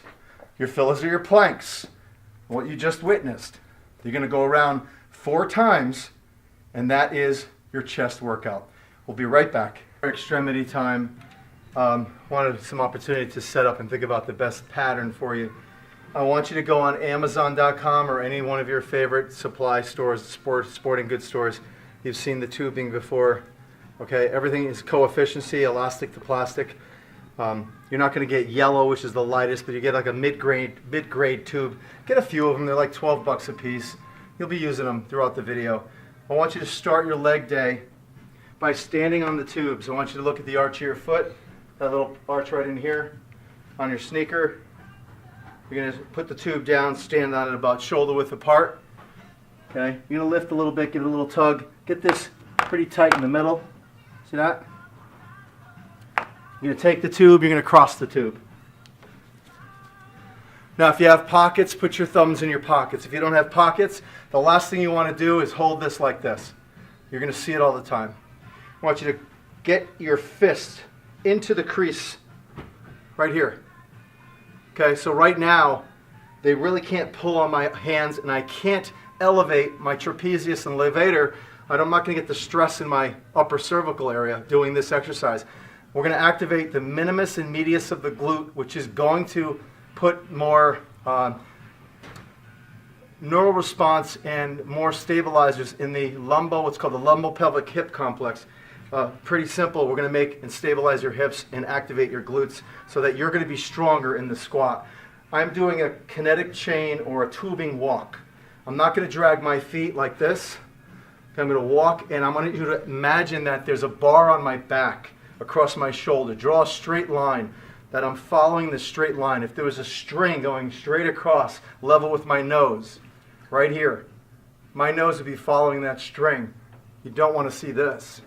Your fillers are your planks. What you just witnessed. You're going to go around 4 times, and that is your chest workout. We'll be right back. Extremity time. Wanted some opportunity to set up and think about the best pattern for you. I want you to go on Amazon.com or any one of your favorite supply stores, sporting goods stores. You've seen the tubing before. Okay, everything is coefficiency, elastic to plastic. You're not going to get yellow, which is the lightest, but you get like a mid-grade tube. Get a few of them. They're like 12 bucks a piece. You'll be using them throughout the video. I want you to start your leg day by standing on the tubes. I want you to look at the arch of your foot, that little arch right in here on your sneaker. You're going to put the tube down, stand on it about shoulder width apart. Okay, you're going to lift a little bit, give it a little tug. Get this pretty tight in the middle. See that? You're going to take the tube, you're going to cross the tube. Now if you have pockets, put your thumbs in your pockets. If you don't have pockets, the last thing you want to do is hold this like this. You're going to see it all the time. I want you to get your fist into the crease right here. Okay, so right now, they really can't pull on my hands, and I can't elevate my trapezius and levator. I'm not going to get the stress in my upper cervical area doing this exercise. We're going to activate the minimus and medius of the glute, which is going to put more neural response and more stabilizers in the what's called the lumbopelvic hip complex. Pretty simple. We're going to make and stabilize your hips and activate your glutes so that you're going to be stronger in the squat. I'm doing a kinetic chain or a tubing walk. I'm not going to drag my feet like this. I'm going to walk, and I want you to imagine that there's a bar on my back across my shoulder. Draw a straight line, that I'm following the straight line. If there was a string going straight across, level with my nose, right here, my nose would be following that string. You don't want to see this.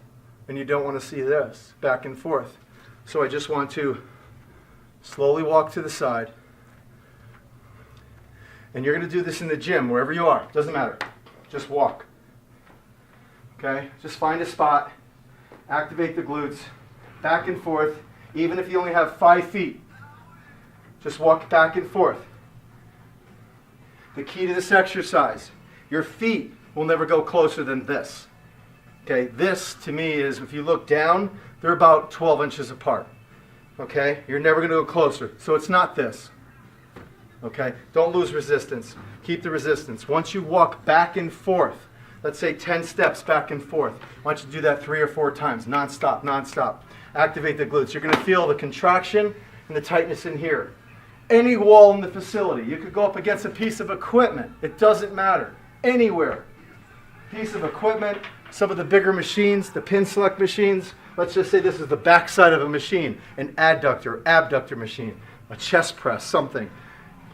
And you don't want to see this, back and forth. So I just want to slowly walk to the side. And you're going to do this in the gym, wherever you are. Doesn't matter. Just walk. Okay? Just find a spot. Activate the glutes. Back and forth. Even if you only have 5 feet. Just walk back and forth. The key to this exercise, your feet will never go closer than this. Okay, this to me is, if you look down, they're about 12 inches apart. Okay, you're never going to go closer. So it's not this. Okay, don't lose resistance. Keep the resistance. Once you walk back and forth, let's say 10 steps back and forth, I want you to do that 3 or 4 times, non-stop, non-stop. Activate the glutes. You're going to feel the contraction and the tightness in here. Any wall in the facility. You could go up against a piece of equipment. It doesn't matter. Anywhere. Piece of equipment. Some of the bigger machines, the pin select machines, let's just say this is the back side of a machine, an adductor, abductor machine, a chest press, something.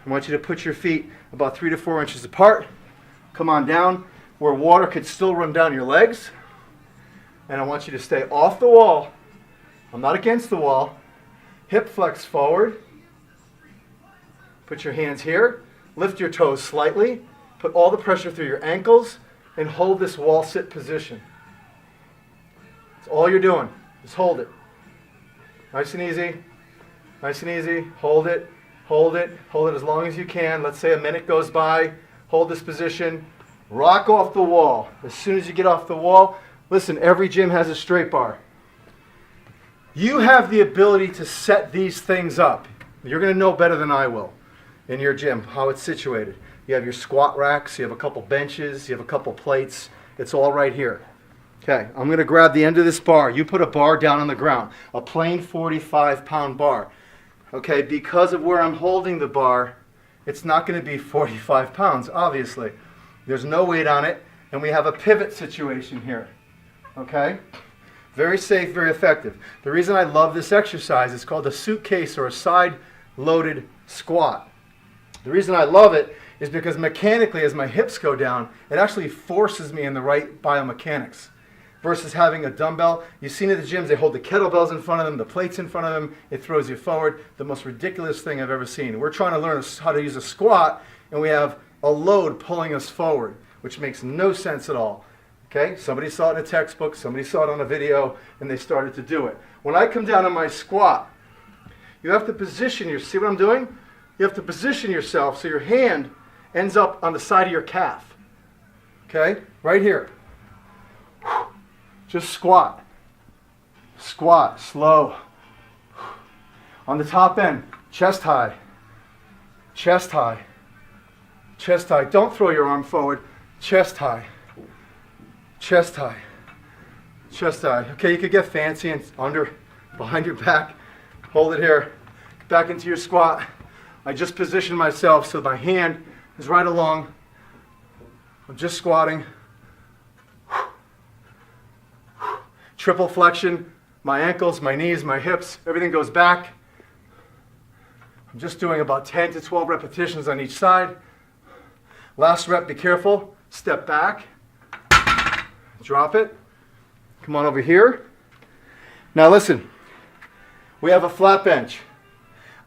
I want you to put your feet about 3 to 4 inches apart. Come on down where water could still run down your legs. And I want you to stay off the wall. I'm not against the wall. Hip flex forward. Put your hands here. Lift your toes slightly. Put all the pressure through your ankles. And hold this wall sit position. That's all you're doing. Just hold it. Nice and easy. Nice and easy. Hold it. Hold it. Hold it as long as you can. Let's say a minute goes by. Hold this position. Rock off the wall. As soon as you get off the wall, listen, every gym has a straight bar. You have the ability to set these things up. You're going to know better than I will in your gym how it's situated. You have your squat racks, you have a couple benches, you have a couple plates. It's all right here. Okay, I'm going to grab the end of this bar. You put a bar down on the ground, a plain 45-pound bar. Okay, because of where I'm holding the bar, it's not going to be 45 pounds, obviously. There's no weight on it, and we have a pivot situation here. Okay? Very safe, very effective. The reason I love this exercise is called a suitcase or a side-loaded squat. The reason I love it is because mechanically, as my hips go down, it actually forces me in the right biomechanics. Versus having a dumbbell. You've seen at the gyms, they hold the kettlebells in front of them, the plates in front of them, it throws you forward. The most ridiculous thing I've ever seen. We're trying to learn how to use a squat, and we have a load pulling us forward, which makes no sense at all. Okay? Somebody saw it in a textbook, somebody saw it on a video, and they started to do it. When I come down on my squat, you have to position yourself. See what I'm doing? You have to position yourself so your hand ends up on the side of your calf. Okay? Right here. Just squat. Squat, slow. On the top end, chest high. Chest high. Chest high. Don't throw your arm forward. Chest high. Chest high. Chest high. Okay, you could get fancy and behind your back. Hold it here. Back into your squat. I just positioned myself so my hand is right along. I'm just squatting. Triple flexion, my ankles, my knees, my hips, everything goes back. I'm just doing about 10 to 12 repetitions on each side. Last rep, be careful. Step back. Drop it. Come on over here. Now listen, we have a flat bench.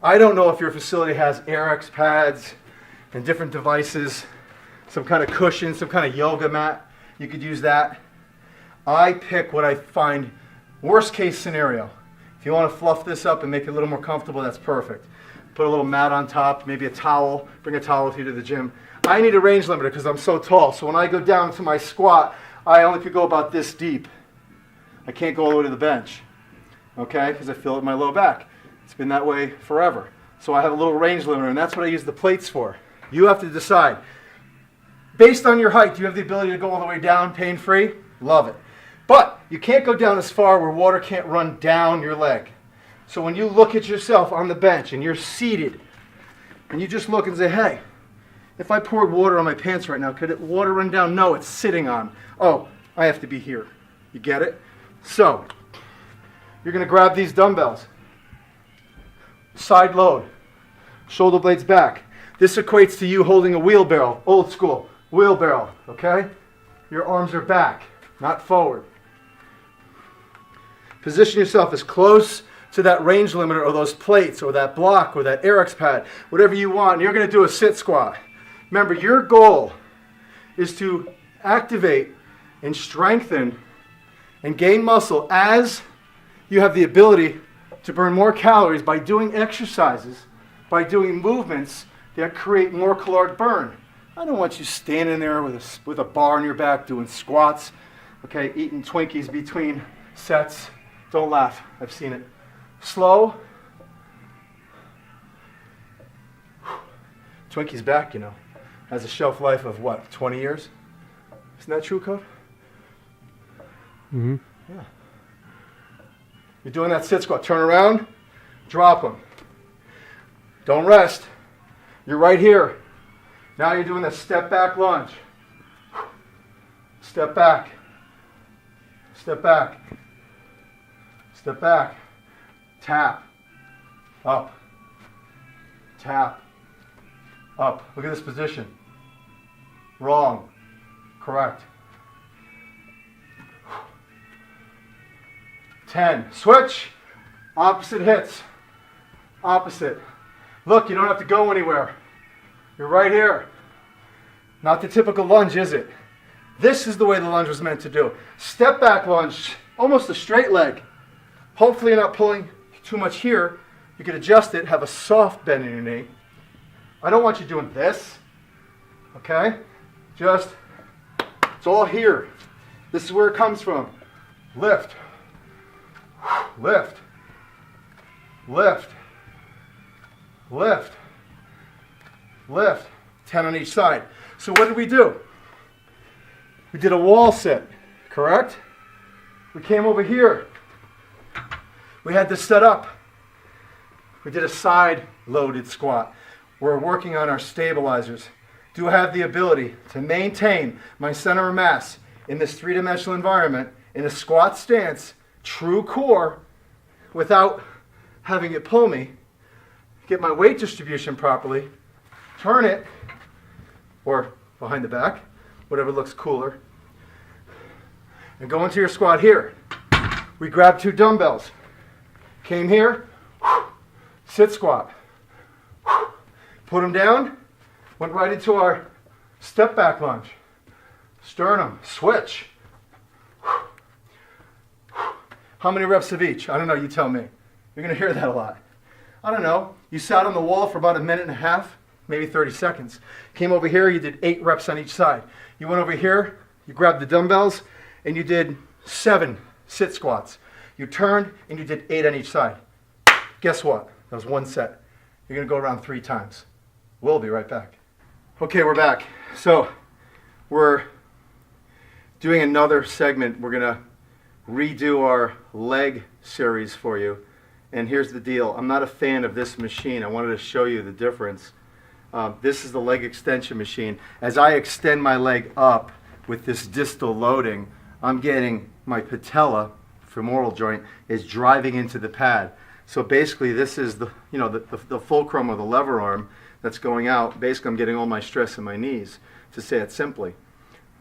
I don't know if your facility has AirX pads and different devices, some kind of cushion, some kind of yoga mat. You could use that. I pick what I find worst case scenario. If you want to fluff this up and make it a little more comfortable, that's perfect. Put a little mat on top, maybe a towel. Bring a towel with you to the gym. I need a range limiter because I'm so tall. So when I go down to my squat, I only could go about this deep. I can't go all the way to the bench, okay, because I feel it in my low back. It's been that way forever. So I have a little range limiter, and that's what I use the plates for. You have to decide. Based on your height, do you have the ability to go all the way down pain-free? Love it. But you can't go down as far where water can't run down your leg. So when you look at yourself on the bench and you're seated, and you just look and say, hey, if I poured water on my pants right now, could water run down? No, it's sitting on. Oh, I have to be here. You get it? So you're going to grab these dumbbells. Side load. Shoulder blades back. This equates to you holding a wheelbarrow, old school wheelbarrow, okay? Your arms are back, not forward. Position yourself as close to that range limiter or those plates or that block or that AirX pad, whatever you want. And you're going to do a sit squat. Remember, your goal is to activate and strengthen and gain muscle as you have the ability to burn more calories by doing exercises, by doing movements that create more caloric burn. I don't want you standing there with a bar on your back doing squats, okay, eating Twinkies between sets. Don't laugh. I've seen it. Slow. Twinkies back, you know, has a shelf life of what, 20 years? Isn't that true, Code? Mm-hmm. Yeah. You're doing that sit squat. Turn around, drop them. Don't rest. You're right here. Now you're doing the step back lunge. Step back. Step back. Step back. Tap. Up. Tap. Up. Look at this position. Wrong. Correct. 10. Switch. Opposite hits. Opposite. Look, you don't have to go anywhere. You're right here. Not the typical lunge, is it? This is the way the lunge was meant to do. Step back lunge, almost a straight leg. Hopefully you're not pulling too much here. You can adjust it, have a soft bend in your knee. I don't want you doing this. Okay? Just, it's all here. This is where it comes from. Lift, lift, lift, lift, lift. 10 on each side. So what did we do? We did a wall sit, correct? We came over here. We had this set up. We did a side loaded squat. We're working on our stabilizers. Do I have the ability to maintain my center of mass in this three-dimensional environment in a squat stance, true core, without having it pull me, get my weight distribution properly, turn it, or behind the back, whatever looks cooler, and go into your squat here. We grab 2 dumbbells, came here, sit squat, put them down, went right into our step back lunge, sternum, switch. How many reps of each? I don't know, you tell me. You're going to hear that a lot. I don't know. You sat on the wall for about a minute and a half, maybe 30 seconds. Came over here, you did 8 reps on each side. You went over here, you grabbed the dumbbells, and you did 7 sit squats. You turned, and you did 8 on each side. Guess what? That was 1 set. You're going to go around 3 times. We'll be right back. Okay, we're back. So we're doing another segment. We're going to redo our leg series for you. And here's the deal. I'm not a fan of this machine. I wanted to show you the difference. This is the leg extension machine. As I extend my leg up with this distal loading, I'm getting my patella, femoral joint, is driving into the pad. So basically this is the, the fulcrum or the lever arm that's going out. Basically I'm getting all my stress in my knees, to say it simply.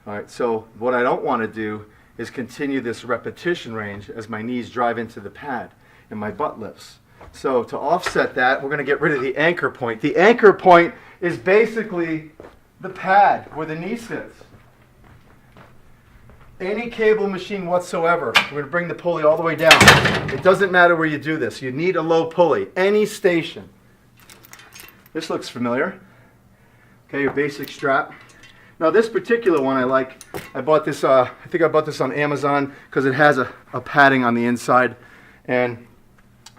All right, so what I don't want to do is continue this repetition range as my knees drive into the pad and my butt lifts. So to offset that, we're going to get rid of the anchor point. The anchor point is basically the pad where the knee sits. Any cable machine whatsoever, we're going to bring the pulley all the way down. It doesn't matter where you do this. You need a low pulley. Any station. This looks familiar. Okay, your basic strap. Now this particular one I like. I bought this, I think I bought this on Amazon because it has a padding on the inside. And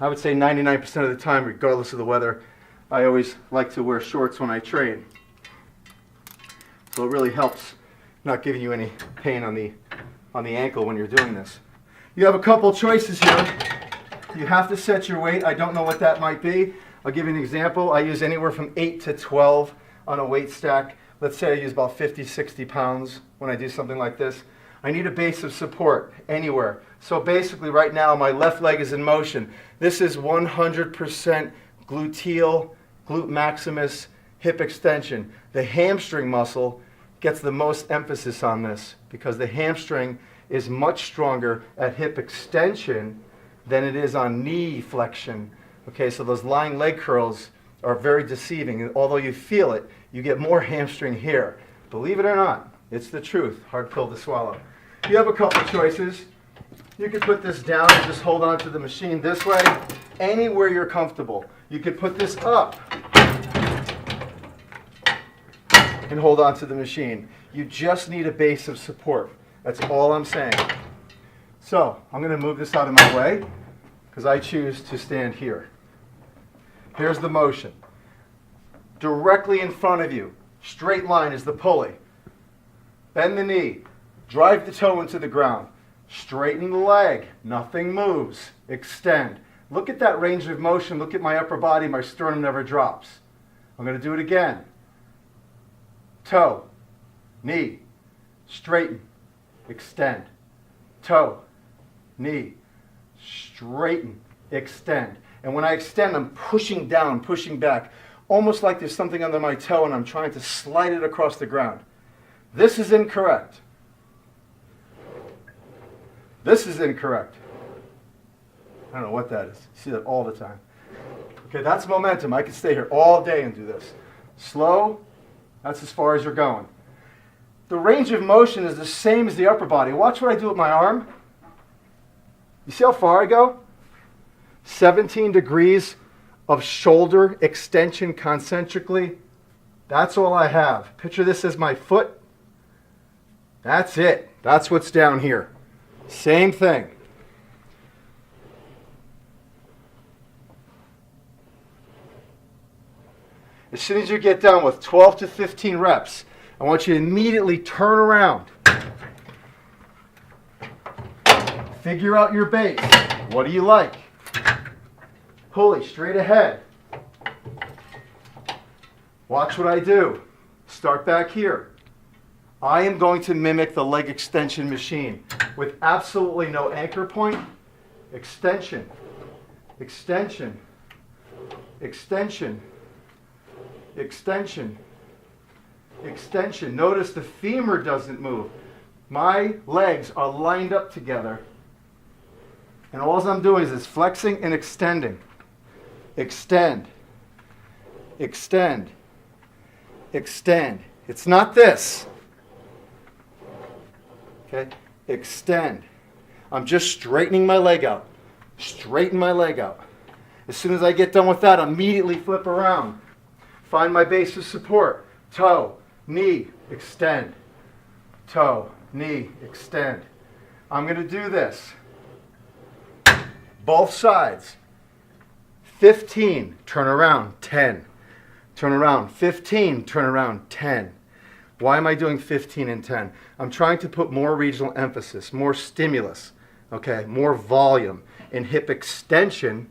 I would say 99% of the time, regardless of the weather, I always like to wear shorts when I train. So it really helps not giving you any pain on the ankle when you're doing this. You have a couple choices here. You have to set your weight. I don't know what that might be. I'll give you an example. I use anywhere from 8 to 12 on a weight stack. Let's say I use about 50, 60 pounds when I do something like this. I need a base of support anywhere. So basically right now my left leg is in motion. This is 100% gluteal, glute maximus, hip extension. The hamstring muscle gets the most emphasis on this because the hamstring is much stronger at hip extension than it is on knee flexion. Okay, so those lying leg curls are very deceiving. And although you feel it, you get more hamstring here. Believe it or not, it's the truth. Hard pill to swallow. You have a couple choices. You could put this down and just hold on to the machine this way, anywhere you're comfortable. You could put this up and hold on to the machine. You just need a base of support. That's all I'm saying. So I'm going to move this out of my way because I choose to stand here. Here's the motion. Directly in front of you, straight line is the pulley. Bend the knee, drive the toe into the ground, straighten the leg, nothing moves, extend. Look at that range of motion, look at my upper body, my sternum never drops. I'm going to do it again. Toe, knee, straighten, extend. Toe, knee, straighten, extend. And when I extend, I'm pushing down, pushing back, almost like there's something under my toe and I'm trying to slide it across the ground. This is incorrect. This is incorrect. I don't know what that is. You see that all the time. Okay, that's momentum. I could stay here all day and do this. Slow, that's as far as you're going. The range of motion is the same as the upper body. Watch what I do with my arm. You see how far I go? 17 degrees of shoulder extension concentrically That's all I have. Picture this as my foot. That's it. That's what's down here. Same thing. As soon as you get done with 12 to 15 reps, I want you to immediately turn around. Figure out your base. What do you like? Pulley straight ahead. Watch what I do. Start back here. I am going to mimic the leg extension machine with absolutely no anchor point. Extension, extension, extension, extension, extension. Notice the femur doesn't move. My legs are lined up together, and all I'm doing is flexing and extending. Extend, extend, extend. It's not this. Okay, extend. I'm just straightening my leg out. Straighten my leg out. As soon as I get done with that, immediately flip around. Find my base of support. Toe, knee, extend. Toe, knee, extend. I'm going to do this. Both sides. 15, turn around, 10. Turn around, 15, turn around, 10. Why am I doing 15 and 10? I'm trying to put more regional emphasis, more stimulus, okay, more volume in hip extension,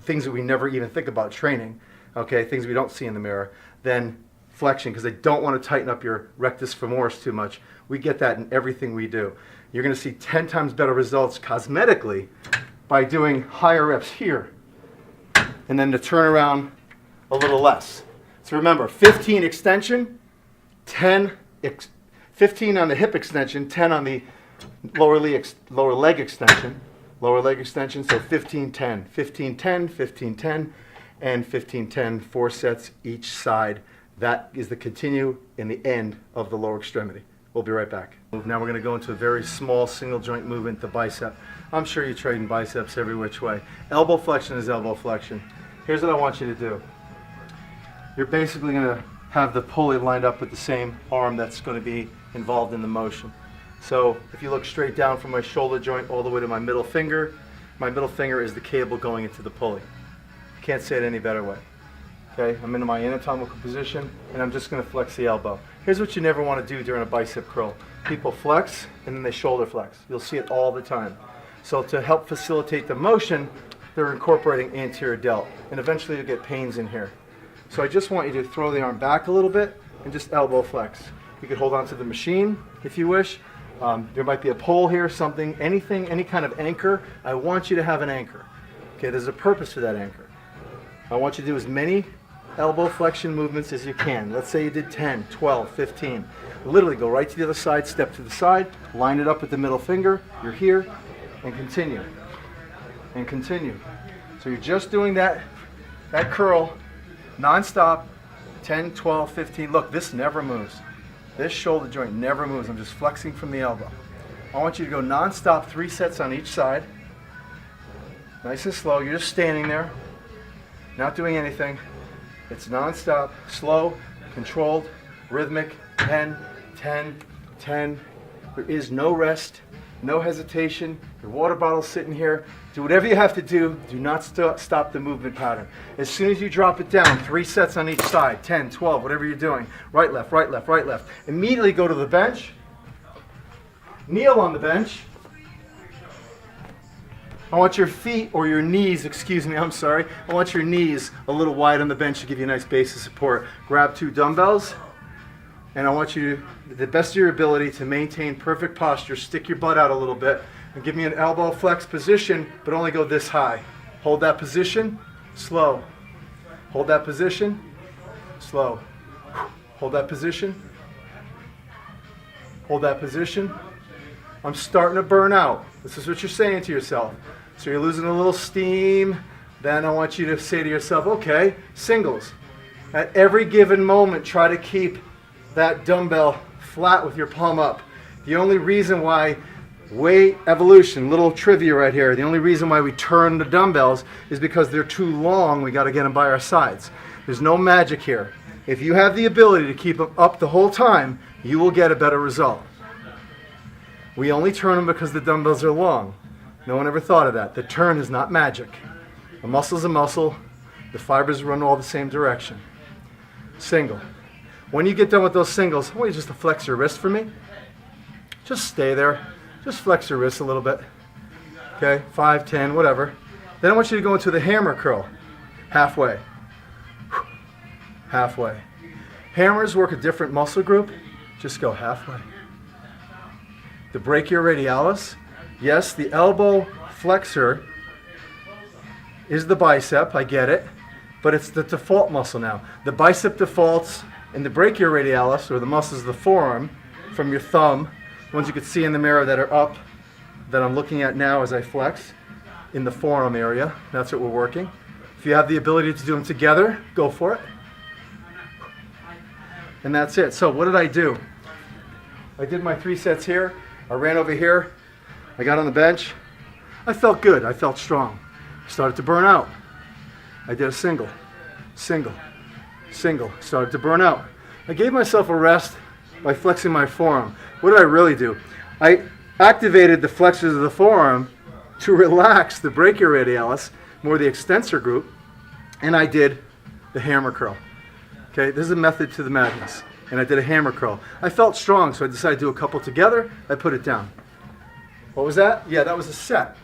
things that we never even think about training, okay, things we don't see in the mirror, than flexion, because I don't want to tighten up your rectus femoris too much. We get that in everything we do. You're going to see 10 times better results cosmetically by doing higher reps here, and then to turn around a little less. So remember, 15 extension, 15 on the hip extension, 10 on the lower leg extension, so 15, 10, 15, 10, 15, 10, and 15, 10, 4 sets each side. That is the continue in the end of the lower extremity. We'll be right back. Now we're going to go into a very small single joint movement, the bicep. I'm sure you train biceps every which way. Elbow flexion is elbow flexion. Here's what I want you to do. You're basically going to have the pulley lined up with the same arm that's going to be involved in the motion. So if you look straight down from my shoulder joint all the way to my middle finger is the cable going into the pulley. Can't say it any better way. Okay, I'm in my anatomical position and I'm just going to flex the elbow. Here's what you never want to do during a bicep curl. People flex and then they shoulder flex. You'll see it all the time. So to help facilitate the motion, they're incorporating anterior delt, and eventually you'll get pains in here. So I just want you to throw the arm back a little bit and just elbow flex. You could hold on to the machine if you wish. There might be a pole here, something, anything, any kind of anchor. I want you to have an anchor. Okay, there's a purpose to that anchor. I want you to do as many elbow flexion movements as you can. Let's say you did 10, 12, 15. Literally go right to the other side, step to the side, line it up with the middle finger, you're here, and continue. And continue. So you're just doing that curl non-stop, 10, 12, 15. Look, this never moves. This shoulder joint never moves. I'm just flexing from the elbow. I want you to go non-stop, 3 sets on each side. Nice and slow. You're just standing there, not doing anything. It's non-stop, slow, controlled, rhythmic, 10, 10, 10. There is no rest, no hesitation. Your water bottle's sitting here. Do whatever you have to do. Do not stop the movement pattern. As soon as you drop it down, 3 sets on each side, 10, 12, whatever you're doing. Right, left, right, left, right, left. Immediately go to the bench. Kneel on the bench. I want your feet, or your knees, excuse me, I'm sorry. I want your knees a little wide on the bench to give you a nice base of support. Grab 2 dumbbells, and I want you to, the best of your ability, to maintain perfect posture. Stick your butt out a little bit, and give me an elbow flex position, but only go this high. Hold that position, slow. Hold that position, slow. Hold that position. Hold that position. I'm starting to burn out. This is what you're saying to yourself. So you're losing a little steam. Then I want you to say to yourself, okay, singles. At every given moment, try to keep that dumbbell flat with your palm up. The only reason why weight evolution, little trivia right here, the only reason why we turn the dumbbells is because they're too long. We got to get them by our sides. There's no magic here. If you have the ability to keep them up the whole time, you will get a better result. We only turn them because the dumbbells are long. No one ever thought of that. The turn is not magic. A muscle's a muscle. The fibers run all the same direction. Single. When you get done with those singles, I want you just to flex your wrist for me. Just stay there. Just flex your wrist a little bit. Okay, 5, 10, whatever. Then I want you to go into the hammer curl. Halfway. Halfway. Hammers work a different muscle group. Just go halfway. The brachioradialis. Yes, the elbow flexor is the bicep. I get it. But it's the default muscle now. The bicep defaults in the brachioradialis, or the muscles of the forearm, from your thumb, the ones you can see in the mirror that are up, that I'm looking at now as I flex, in the forearm area. That's what we're working. If you have the ability to do them together, go for it. And that's it. So what did I do? I did my 3 sets here. I ran over here. I got on the bench. I felt good. I felt strong. Started to burn out. I did a single, single, single. Started to burn out. I gave myself a rest by flexing my forearm. What did I really do? I activated the flexors of the forearm to relax the brachioradialis, more the extensor group, and I did the hammer curl. Okay, this is a method to the madness. And I did a hammer curl. I felt strong, so I decided to do a couple together. I put it down. What was that? Yeah, that was a set.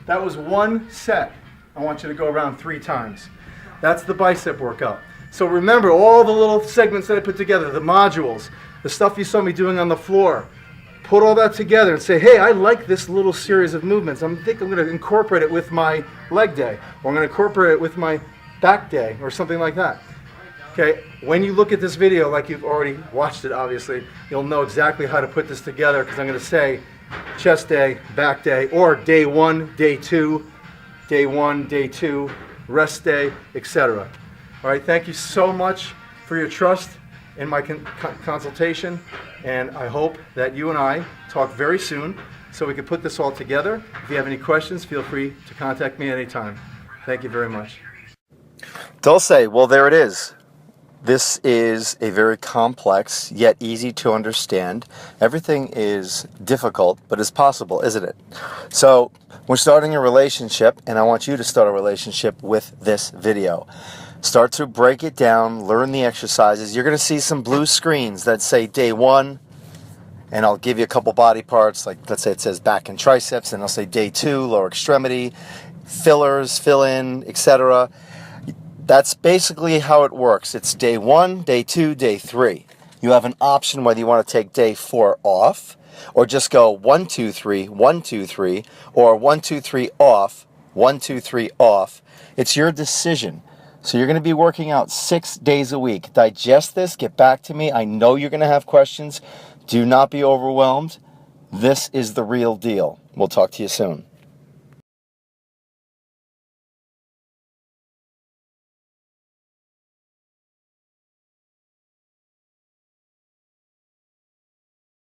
That was 1 set. I want you to go around 3 times. That's the bicep workout. So remember all the little segments that I put together, the modules, the stuff you saw me doing on the floor. Put all that together and say, hey, I like this little series of movements. I think I'm going to incorporate it with my leg day, or I'm going to incorporate it with my back day, or something like that. Okay, when you look at this video, like you've already watched it, obviously, you'll know exactly how to put this together, because I'm going to say chest day, back day, or day 1, day 2, day 1, day 2, rest day, etc. All right, thank you so much for your trust in my consultation, and I hope that you and I talk very soon so we can put this all together. If you have any questions, feel free to contact me anytime. Thank you very much. Dolce, well, there it is. This is a very complex, yet easy to understand. Everything is difficult, but it's possible, isn't it? So, we're starting a relationship, and I want you to start a relationship with this video. Start to break it down, learn the exercises. You're going to see some blue screens that say day 1, and I'll give you a couple body parts, like let's say it says back and triceps, and I'll say day 2, lower extremity, fillers, fill in, etc. That's basically how it works. It's day 1, day 2, day 3. You have an option whether you want to take day 4 off, or just go 1, 2, 3, 1, 2, 3, or 1, 2, 3 off, 1, 2, 3 off. It's your decision. So you're going to be working out 6 days a week. Digest this, get back to me. I know you're going to have questions. Do not be overwhelmed. This is the real deal. We'll talk to you soon.